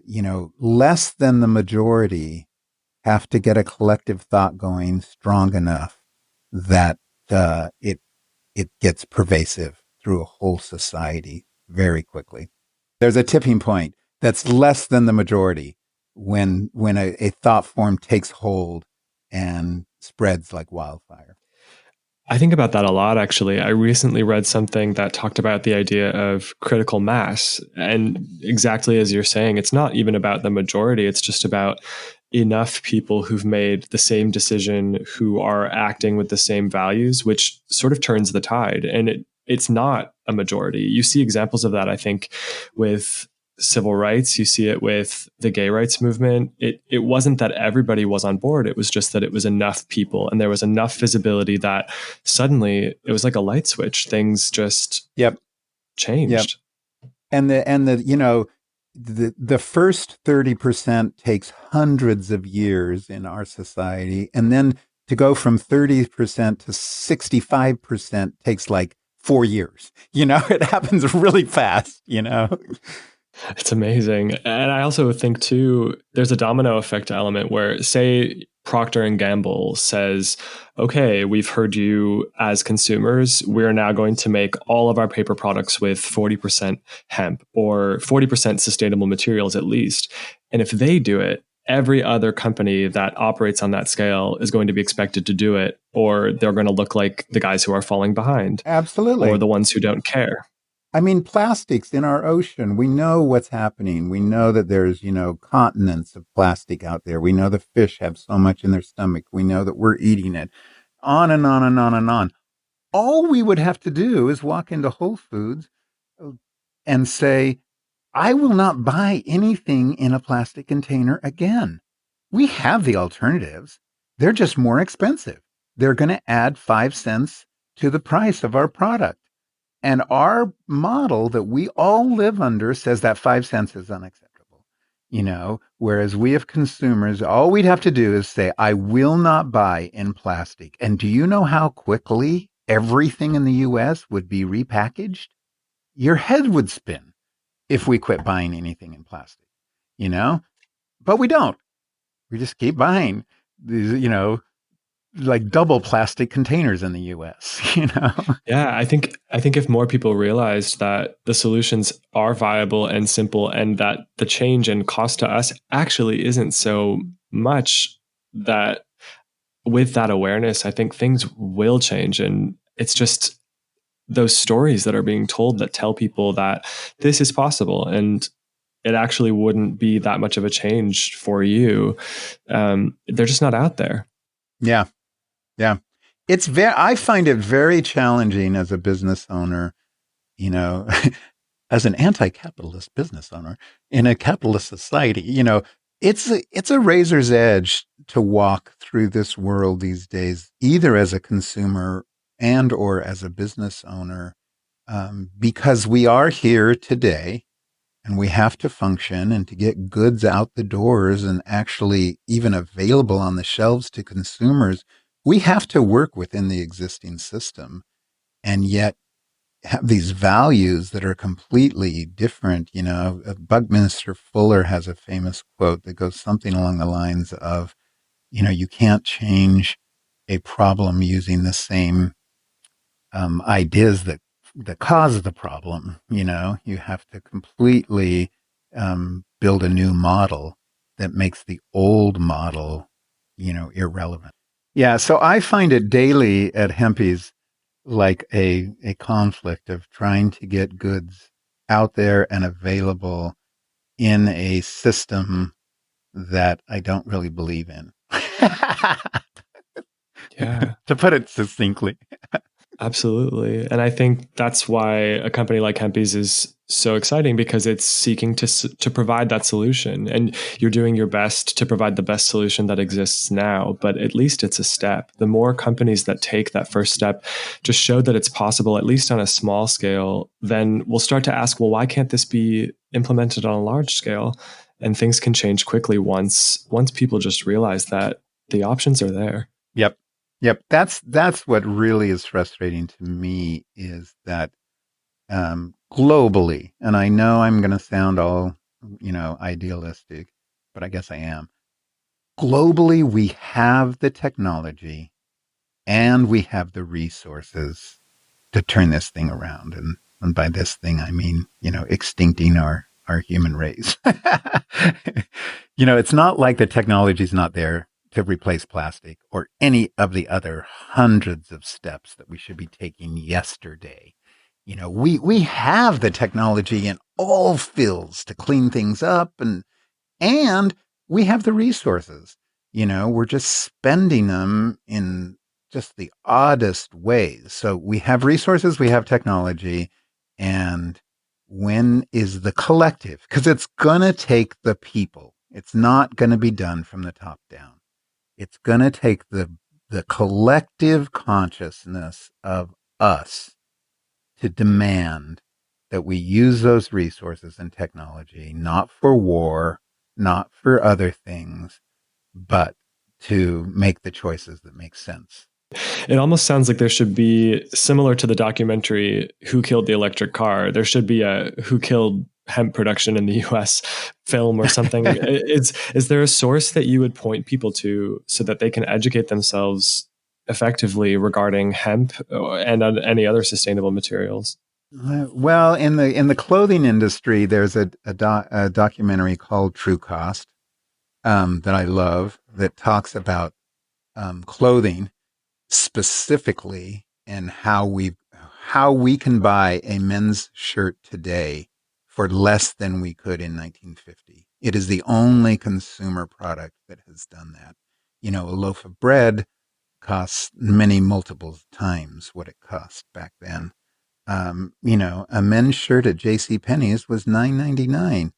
less than the majority have to get a collective thought going strong enough that it gets pervasive through a whole society very quickly. There's a tipping point that's less than the majority when a thought form takes hold and spreads like wildfire. I think about that a lot, actually. I recently read something that talked about the idea of critical mass. And exactly as you're saying, it's not even about the majority. It's just about enough people who've made the same decision, who are acting with the same values, which sort of turns the tide. And it's not a majority. You see examples of that, I think, with civil rights. You see it with the gay rights movement. It wasn't that everybody was on board. It was just that it was enough people and there was enough visibility that suddenly it was like a light switch. Things just changed. Yep. And the first 30% takes hundreds of years in our society. And then to go from 30% to 65% takes like 4 years. It happens really fast, It's amazing. And I also think too, there's a domino effect element where, say, Procter and Gamble says, okay, we've heard you as consumers. We're now going to make all of our paper products with 40% hemp or 40% sustainable materials at least. And if they do it, every other company that operates on that scale is going to be expected to do it, or they're going to look like the guys who are falling behind. Absolutely. Or the ones who don't care. I mean, plastics in our ocean, we know what's happening. We know that there's, continents of plastic out there. We know the fish have so much in their stomach. We know that we're eating it. On and on and on and on. All we would have to do is walk into Whole Foods and say, I will not buy anything in a plastic container again. We have the alternatives. They're just more expensive. They're going to add 5 cents to the price of our product. And our model that we all live under says that 5 cents is unacceptable, whereas we as consumers, all we'd have to do is say, I will not buy in plastic. And do you know how quickly everything in the US would be repackaged? Your head would spin if we quit buying anything in plastic, but we don't. We just keep buying these, like double plastic containers in the US, Yeah, I think if more people realized that the solutions are viable and simple and that the change and cost to us actually isn't so much, that with that awareness, I think things will change. And it's just those stories that are being told that tell people that this is possible and it actually wouldn't be that much of a change for you. They're just not out there. Yeah. Yeah. I find it very challenging as a business owner, as an anti-capitalist business owner in a capitalist society, it's a razor's edge to walk through this world these days, either as a consumer and or as a business owner, because we are here today and we have to function, and to get goods out the doors and actually even available on the shelves to consumers, we have to work within the existing system and yet have these values that are completely different. Buckminster Fuller has a famous quote that goes something along the lines of, you can't change a problem using the same ideas that cause the problem. You have to completely build a new model that makes the old model, irrelevant. Yeah, so I find it daily at Hempies like a conflict of trying to get goods out there and available in a system that I don't really believe in. Yeah. To put it succinctly. Absolutely. And I think that's why a company like Hempies is so exciting because it's seeking to provide that solution, and you're doing your best to provide the best solution that exists now, but at least it's a step. The more companies that take that first step to show that it's possible, at least on a small scale, then we'll start to ask, well, why can't this be implemented on a large scale? And things can change quickly once people just realize that the options are there. Yep. That's what really is frustrating to me, is that globally, and I know I'm going to sound all, idealistic, but I guess I am. Globally, we have the technology and we have the resources to turn this thing around. And by this thing, I mean, extincting our human race. It's not like the technology is not there to replace plastic or any of the other hundreds of steps that we should be taking yesterday. We have the technology in all fields to clean things up, and we have the resources. We're just spending them in just the oddest ways. So we have resources, we have technology, and when is the collective? Because it's going to take the people. It's not going to be done from the top down. It's going to take the collective consciousness of us to demand that we use those resources and technology, not for war, not for other things, but to make the choices that make sense. It almost sounds like there should be, similar to the documentary Who Killed the Electric Car, there should be a Who Killed Hemp Production in the US film or something. Is there a source that you would point people to so that they can educate themselves effectively regarding hemp and any other sustainable materials? Well, in the clothing industry, there's a documentary called True Cost that I love, that talks about clothing specifically, and how we can buy a men's shirt today for less than we could in 1950. It is the only consumer product that has done that. A loaf of bread costs many multiples times what it cost back then. A men's shirt at JCPenney's was $9.99.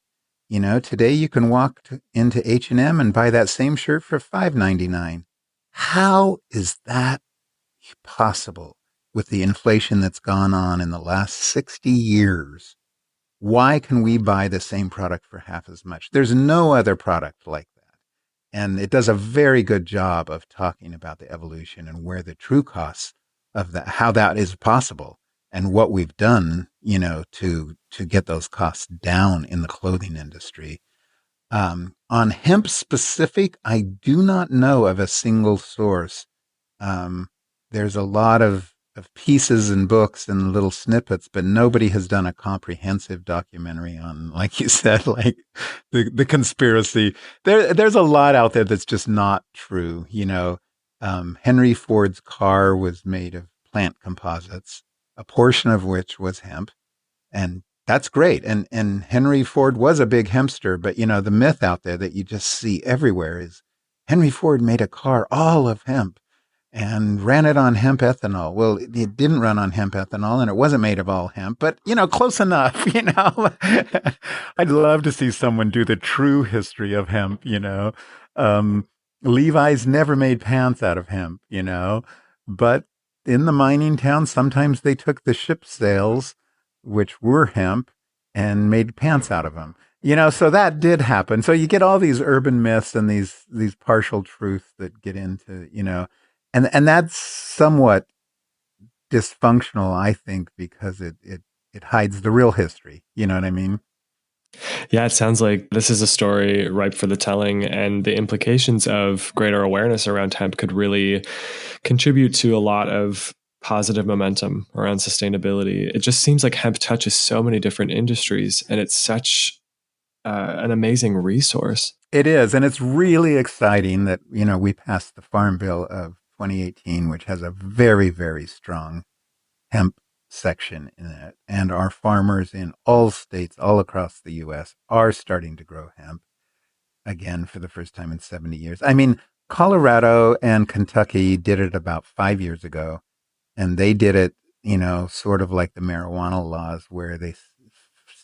Today you can walk into H&M and buy that same shirt for $5.99. How is that possible with the inflation that's gone on in the last 60 years? Why can we buy the same product for half as much? There's no other product like that. And it does a very good job of talking about the evolution and where the true costs of that, how that is possible, and what we've done, to get those costs down in the clothing industry. On hemp specific, I do not know of a single source. There's a lot of pieces and books and little snippets, but nobody has done a comprehensive documentary on, like you said, like the conspiracy. There's a lot out there that's just not true. Henry Ford's car was made of plant composites, a portion of which was hemp, and that's great. And Henry Ford was a big hempster, but the myth out there that you just see everywhere is Henry Ford made a car all of hemp and ran it on hemp ethanol. Well, it didn't run on hemp ethanol, and it wasn't made of all hemp, but close enough. I'd love to see someone do the true history of hemp. Levi's never made pants out of hemp, but in the mining towns, sometimes they took the ship sails, which were hemp, and made pants out of them. So that did happen. So you get all these urban myths and these partial truths that get into, and that's somewhat dysfunctional, I think, because it hides the real history. You know what I mean? Yeah, it sounds like this is a story ripe for the telling, and the implications of greater awareness around hemp could really contribute to a lot of positive momentum around sustainability. It just seems like hemp touches so many different industries, and it's such an amazing resource. It is, and it's really exciting that, we passed the Farm Bill of 2018, which has a very, very strong hemp section in it. And our farmers in all states, all across the U.S., are starting to grow hemp again for the first time in 70 years. I mean, Colorado and Kentucky did it about 5 years ago, and they did it, sort of like the marijuana laws, where they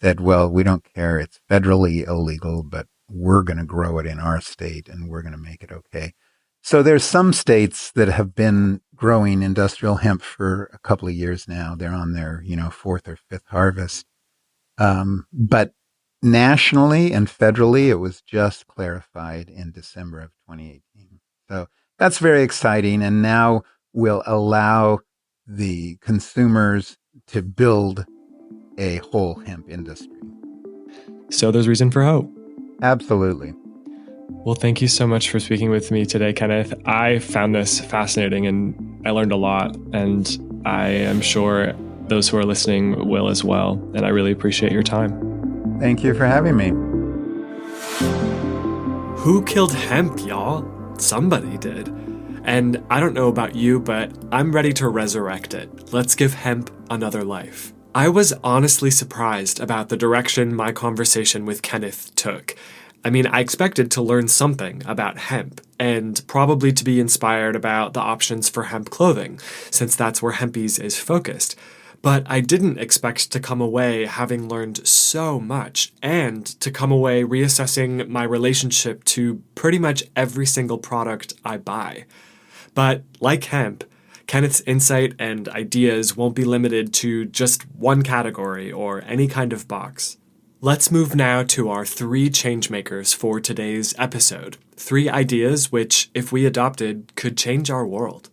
said, well, we don't care. It's federally illegal, but we're going to grow it in our state and we're going to make it okay. So there's some states that have been growing industrial hemp for a couple of years now. They're on their, fourth or fifth harvest. But nationally and federally, it was just clarified in December of 2018. So that's very exciting. And now we'll allow the consumers to build a whole hemp industry. So there's reason for hope. Absolutely. Well, thank you so much for speaking with me today, Kenneth. I found this fascinating and I learned a lot, and I am sure those who are listening will as well. And I really appreciate your time. Thank you for having me. Who killed hemp, y'all? Somebody did. And I don't know about you, but I'm ready to resurrect it. Let's give hemp another life. I was honestly surprised about the direction my conversation with Kenneth took. I mean, I expected to learn something about hemp, and probably to be inspired about the options for hemp clothing, since that's where Hempies is focused. But I didn't expect to come away having learned so much, and to come away reassessing my relationship to pretty much every single product I buy. But like hemp, Kenneth's insight and ideas won't be limited to just one category or any kind of box. Let's move now to our 3 changemakers for today's episode. 3 ideas which, if we adopted, could change our world.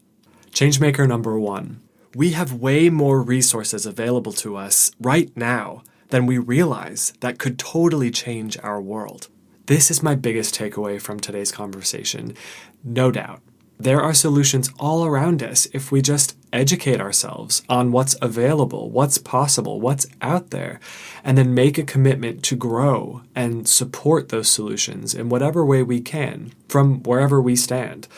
Changemaker number 1. We have way more resources available to us right now than we realize that could totally change our world. This is my biggest takeaway from today's conversation. No doubt. There are solutions all around us if we just educate ourselves on what's available, what's possible, what's out there, and then make a commitment to grow and support those solutions in whatever way we can, from wherever we stand.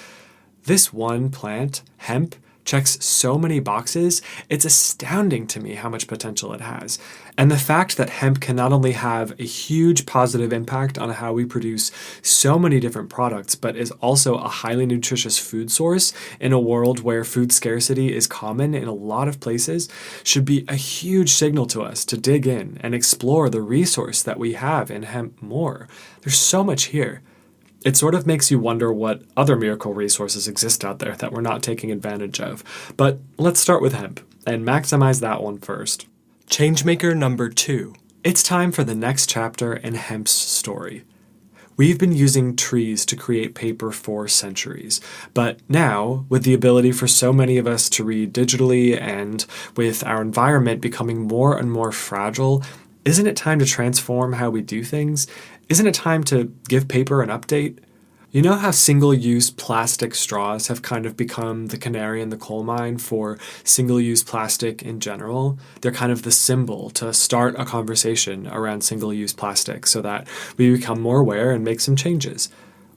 This one plant, hemp, checks so many boxes, it's astounding to me how much potential it has. And the fact that hemp can not only have a huge positive impact on how we produce so many different products, but is also a highly nutritious food source in a world where food scarcity is common in a lot of places, should be a huge signal to us to dig in and explore the resource that we have in hemp more. There's so much here. It sort of makes you wonder what other miracle resources exist out there that we're not taking advantage of. But let's start with hemp and maximize that one first. Changemaker number 2. It's time for the next chapter in hemp's story. We've been using trees to create paper for centuries, but now, with the ability for so many of us to read digitally and with our environment becoming more and more fragile, isn't it time to transform how we do things? Isn't it time to give paper an update? You know how single-use plastic straws have kind of become the canary in the coal mine for single-use plastic in general? They're kind of the symbol to start a conversation around single-use plastic so that we become more aware and make some changes.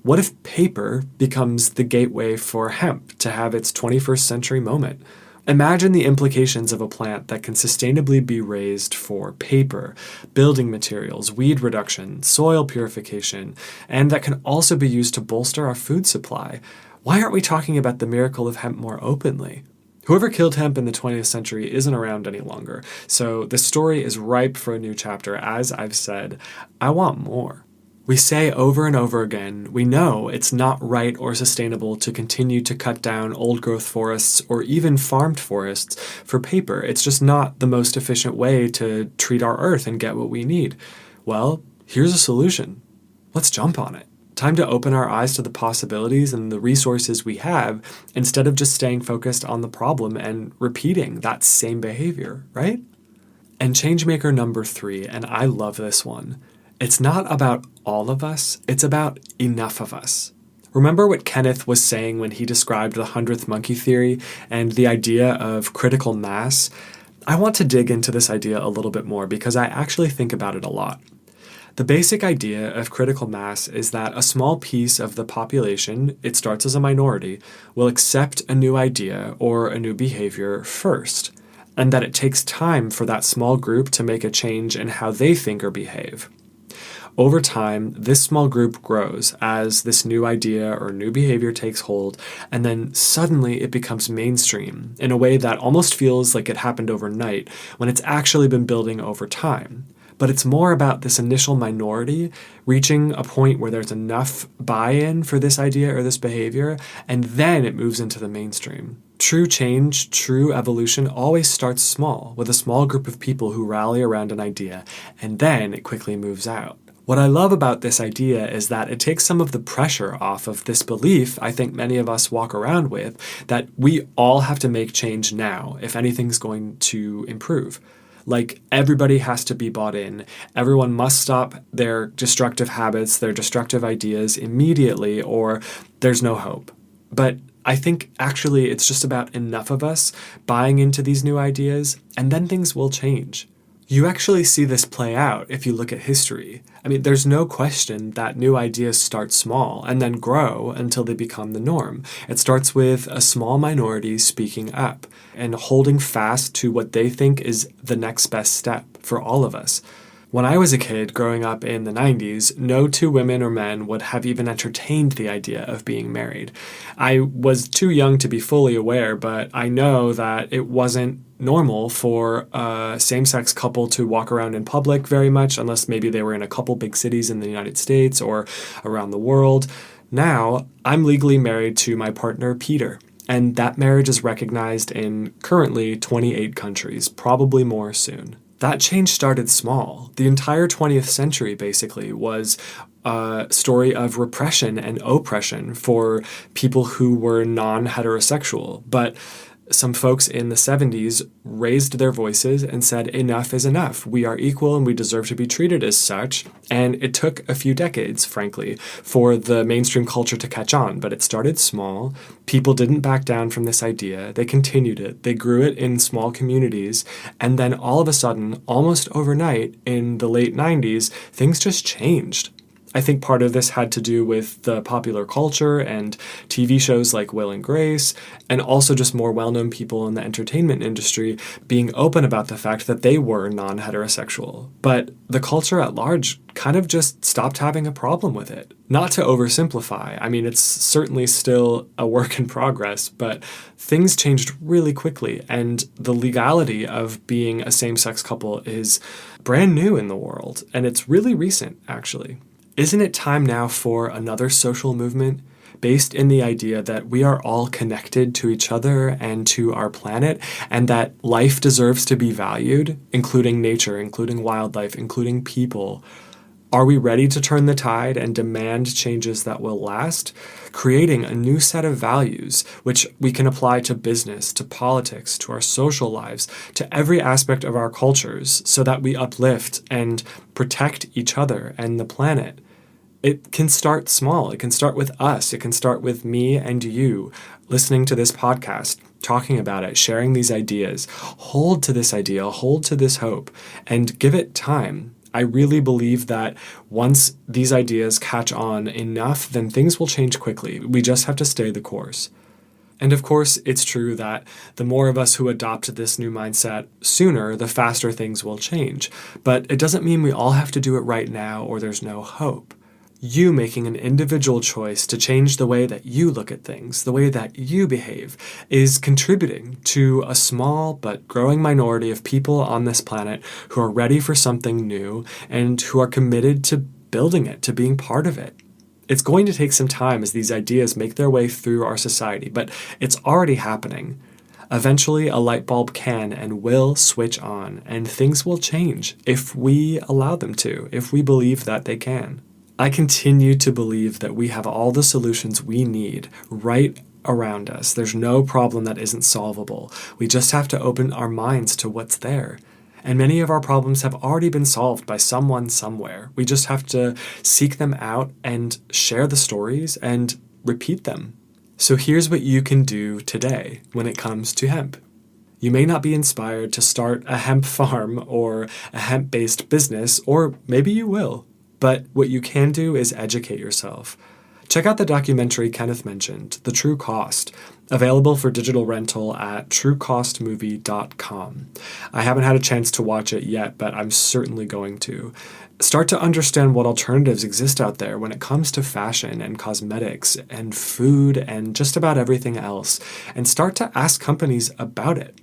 What if paper becomes the gateway for hemp to have its 21st century moment? Imagine the implications of a plant that can sustainably be raised for paper, building materials, weed reduction, soil purification, and that can also be used to bolster our food supply. Why aren't we talking about the miracle of hemp more openly? Whoever killed hemp in the 20th century isn't around any longer, so the story is ripe for a new chapter. As I've said, I want more. We say over and over again, we know it's not right or sustainable to continue to cut down old-growth forests or even farmed forests for paper. It's just not the most efficient way to treat our earth and get what we need. Well, here's a solution. Let's jump on it. Time to open our eyes to the possibilities and the resources we have instead of just staying focused on the problem and repeating that same behavior, right? And changemaker number 3, and I love this one. It's not about all of us, it's about enough of us. Remember what Kenneth was saying when he described the 100th monkey theory and the idea of critical mass? I want to dig into this idea a little bit more because I actually think about it a lot. The basic idea of critical mass is that a small piece of the population, it starts as a minority, will accept a new idea or a new behavior first, and that it takes time for that small group to make a change in how they think or behave. Over time, this small group grows as this new idea or new behavior takes hold, and then suddenly it becomes mainstream in a way that almost feels like it happened overnight when it's actually been building over time. but it's more about this initial minority reaching a point where there's enough buy-in for this idea or this behavior, and then it moves into the mainstream. True change, true evolution always starts small, with a small group of people who rally around an idea, and then it quickly moves out. What I love about this idea is that it takes some of the pressure off of this belief I think many of us walk around with, that we all have to make change now if anything's going to improve. Like, everybody has to be bought in. Everyone must stop their destructive habits, their destructive ideas immediately, or there's no hope. But I think actually it's just about enough of us buying into these new ideas, and then things will change. You actually see this play out if you look at history. I mean, there's no question that new ideas start small and then grow until they become the norm. It starts with a small minority speaking up and holding fast to what they think is the next best step for all of us. When I was a kid growing up in the 90s, no two women or men would have even entertained the idea of being married. I was too young to be fully aware, but I know that it wasn't normal for a same-sex couple to walk around in public very much, unless maybe they were in a couple big cities in the United States or around the world. Now, I'm legally married to my partner, Peter, and that marriage is recognized in currently 28 countries, probably more soon. That change started small. The entire 20th century, basically, was a story of repression and oppression for people who were non-heterosexual. But some folks in the 70s raised their voices and said, enough is enough. We are equal and we deserve to be treated as such. And it took a few decades, frankly, for the mainstream culture to catch on. But it started small. People didn't back down from this idea. They continued it. They grew it in small communities. And then all of a sudden, almost overnight, in the late 90s, things just changed. I think part of this had to do with the popular culture and TV shows like Will and Grace, and also just more well-known people in the entertainment industry being open about the fact that they were non-heterosexual. But the culture at large kind of just stopped having a problem with it. Not to oversimplify, I mean, it's certainly still a work in progress, but things changed really quickly, and the legality of being a same-sex couple is brand new in the world, and it's really recent, actually. Isn't it time now for another social movement based in the idea that we are all connected to each other and to our planet, and that life deserves to be valued, including nature, including wildlife, including people? Are we ready to turn the tide and demand changes that will last? Creating a new set of values which we can apply to business, to politics, to our social lives, to every aspect of our cultures, so that we uplift and protect each other and the planet. It can start small. It can start with us. It can start with me and you listening to this podcast, talking about it, sharing these ideas. Hold to this idea, hold to this hope, and give it time. I really believe that once these ideas catch on enough, then things will change quickly. We just have to stay the course. And of course, it's true that the more of us who adopt this new mindset sooner, the faster things will change. But it doesn't mean we all have to do it right now or there's no hope. You making an individual choice to change the way that you look at things, the way that you behave, is contributing to a small but growing minority of people on this planet who are ready for something new and who are committed to building it, to being part of it. It's going to take some time as these ideas make their way through our society, but it's already happening. Eventually, a light bulb can and will switch on, and things will change if we allow them to, if we believe that they can. I continue to believe that we have all the solutions we need right around us. There's no problem that isn't solvable. We just have to open our minds to what's there. And many of our problems have already been solved by someone somewhere. We just have to seek them out and share the stories and repeat them. So here's what you can do today when it comes to hemp. You may not be inspired to start a hemp farm or a hemp-based business, or maybe you will. But what you can do is educate yourself. Check out the documentary Kenneth mentioned, The True Cost, available for digital rental at truecostmovie.com. I haven't had a chance to watch it yet, but I'm certainly going to. Start to understand what alternatives exist out there when it comes to fashion and cosmetics and food and just about everything else, and start to ask companies about it.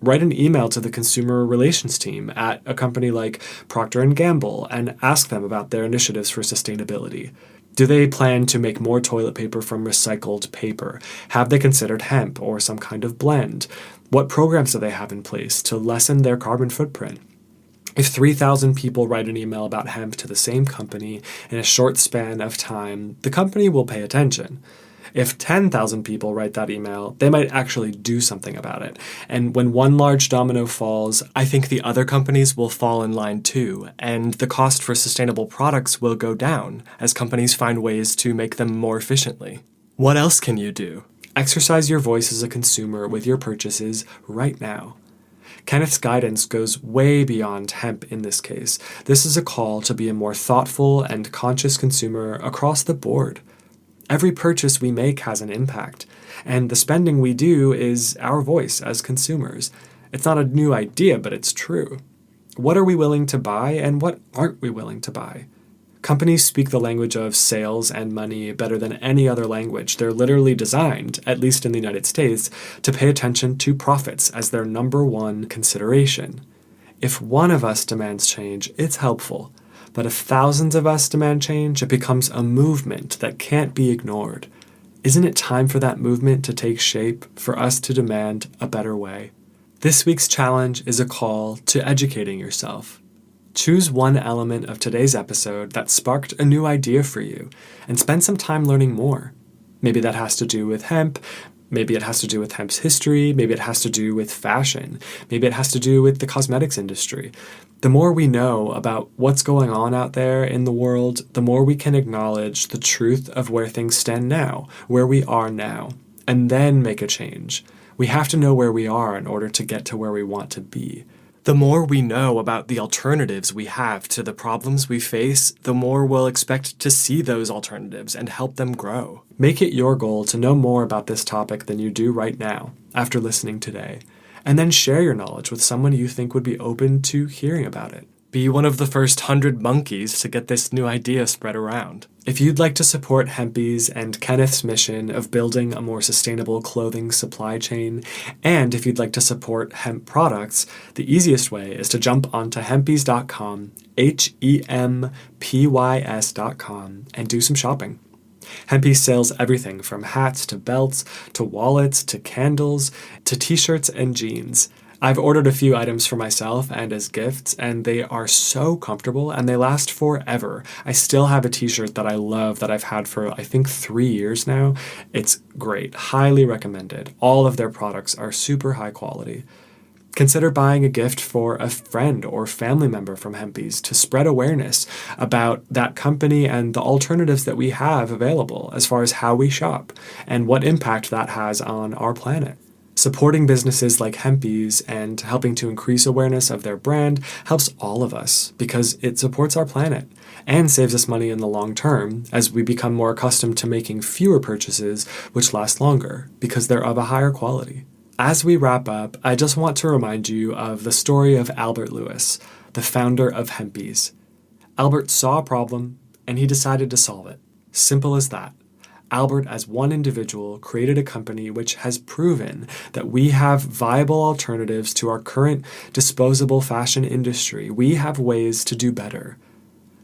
Write an email to the consumer relations team at a company like Procter & Gamble and ask them about their initiatives for sustainability. Do they plan to make more toilet paper from recycled paper? Have they considered hemp or some kind of blend? What programs do they have in place to lessen their carbon footprint? If 3,000 people write an email about hemp to the same company in a short span of time, the company will pay attention. If 10,000 people write that email, they might actually do something about it. And when one large domino falls, I think the other companies will fall in line too, and the cost for sustainable products will go down as companies find ways to make them more efficiently. What else can you do? Exercise your voice as a consumer with your purchases right now. Kenneth's guidance goes way beyond hemp in this case. This is a call to be a more thoughtful and conscious consumer across the board. Every purchase we make has an impact, and the spending we do is our voice as consumers. It's not a new idea, but it's true. What are we willing to buy, and what aren't we willing to buy? Companies speak the language of sales and money better than any other language. They're literally designed, at least in the United States, to pay attention to profits as their number one consideration. If one of us demands change, it's helpful. But if thousands of us demand change, it becomes a movement that can't be ignored. Isn't it time for that movement to take shape, for us to demand a better way? This week's challenge is a call to educating yourself. Choose one element of today's episode that sparked a new idea for you, and spend some time learning more. Maybe that has to do with hemp. Maybe it has to do with hemp's history. Maybe it has to do with fashion. Maybe it has to do with the cosmetics industry. The more we know about what's going on out there in the world, the more we can acknowledge the truth of where things stand now, where we are now, and then make a change. We have to know where we are in order to get to where we want to be. The more we know about the alternatives we have to the problems we face, the more we'll expect to see those alternatives and help them grow. Make it your goal to know more about this topic than you do right now, after listening today, and then share your knowledge with someone you think would be open to hearing about it. Be one of the first 100 monkeys to get this new idea spread around. If you'd like to support Hempies and Kenneth's mission of building a more sustainable clothing supply chain, and if you'd like to support hemp products, the easiest way is to jump onto Hempies.com, Hempys.com, and do some shopping. Hempies sells everything from hats to belts to wallets to candles to t-shirts and jeans. I've ordered a few items for myself and as gifts, and they are so comfortable and they last forever. I still have a t-shirt that I love that I've had for I think 3 years now. It's great. Highly recommended. All of their products are super high quality. Consider buying a gift for a friend or family member from Hempies to spread awareness about that company and the alternatives that we have available as far as how we shop and what impact that has on our planet. Supporting businesses like Hempies and helping to increase awareness of their brand helps all of us because it supports our planet and saves us money in the long term as we become more accustomed to making fewer purchases which last longer because they're of a higher quality. As we wrap up, I just want to remind you of the story of Albert Lewis, the founder of Hempies. Albert saw a problem and he decided to solve it. Simple as that. Albert, as one individual, created a company which has proven that we have viable alternatives to our current disposable fashion industry. We have ways to do better.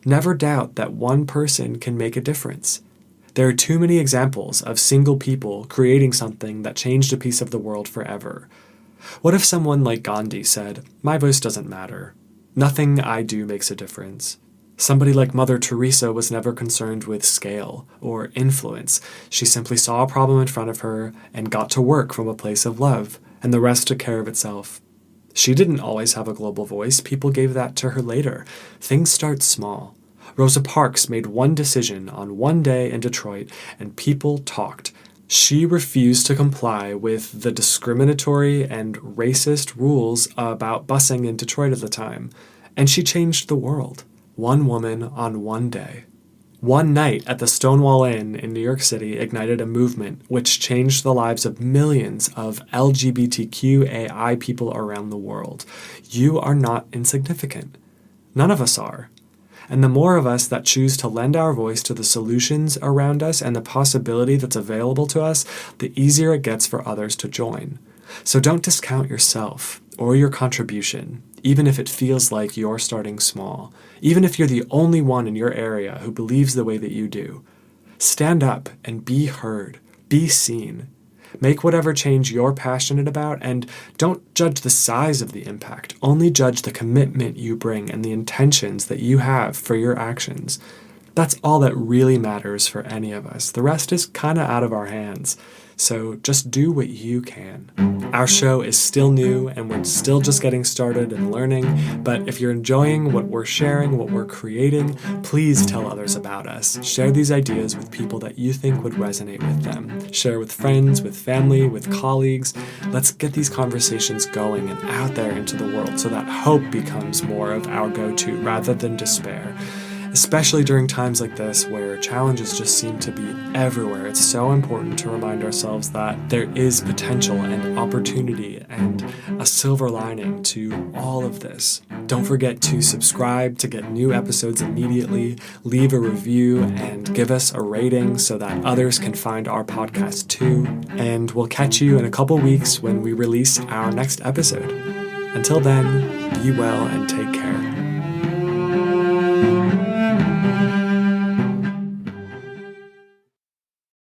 Never doubt that one person can make a difference. There are too many examples of single people creating something that changed a piece of the world forever. What if someone like Gandhi said, "My voice doesn't matter. Nothing I do makes a difference." Somebody like Mother Teresa was never concerned with scale or influence. She simply saw a problem in front of her and got to work from a place of love, and the rest took care of itself. She didn't always have a global voice. People gave that to her later. Things start small. Rosa Parks made one decision on one day in Detroit, and people talked. She refused to comply with the discriminatory and racist rules about busing in Detroit at the time, and she changed the world. One woman on one day. One night at the Stonewall Inn in New York City ignited a movement which changed the lives of millions of LGBTQAI people around the world. You are not insignificant. None of us are. And the more of us that choose to lend our voice to the solutions around us and the possibility that's available to us, the easier it gets for others to join. So don't discount yourself. or your contribution, even if it feels like you're starting small, even if you're the only one in your area who believes the way that you do, stand up and be heard, be seen. Make whatever change you're passionate about, and don't judge the size of the impact. Only judge the commitment you bring and the intentions that you have for your actions. That's all that really matters for any of us. The rest is kind of out of our hands. So just do what you can. Our show is still new and we're still just getting started and learning, but if you're enjoying what we're sharing, what we're creating, please tell others about us. Share these ideas with people that you think would resonate with them. Share with friends, with family, with colleagues. Let's get these conversations going and out there into the world so that hope becomes more of our go-to rather than despair. Especially during times like this where challenges just seem to be everywhere, it's so important to remind ourselves that there is potential and opportunity and a silver lining to all of this. Don't forget to subscribe to get new episodes immediately, leave a review, and give us a rating so that others can find our podcast too. And we'll catch you in a couple weeks when we release our next episode. Until then, be well and take care.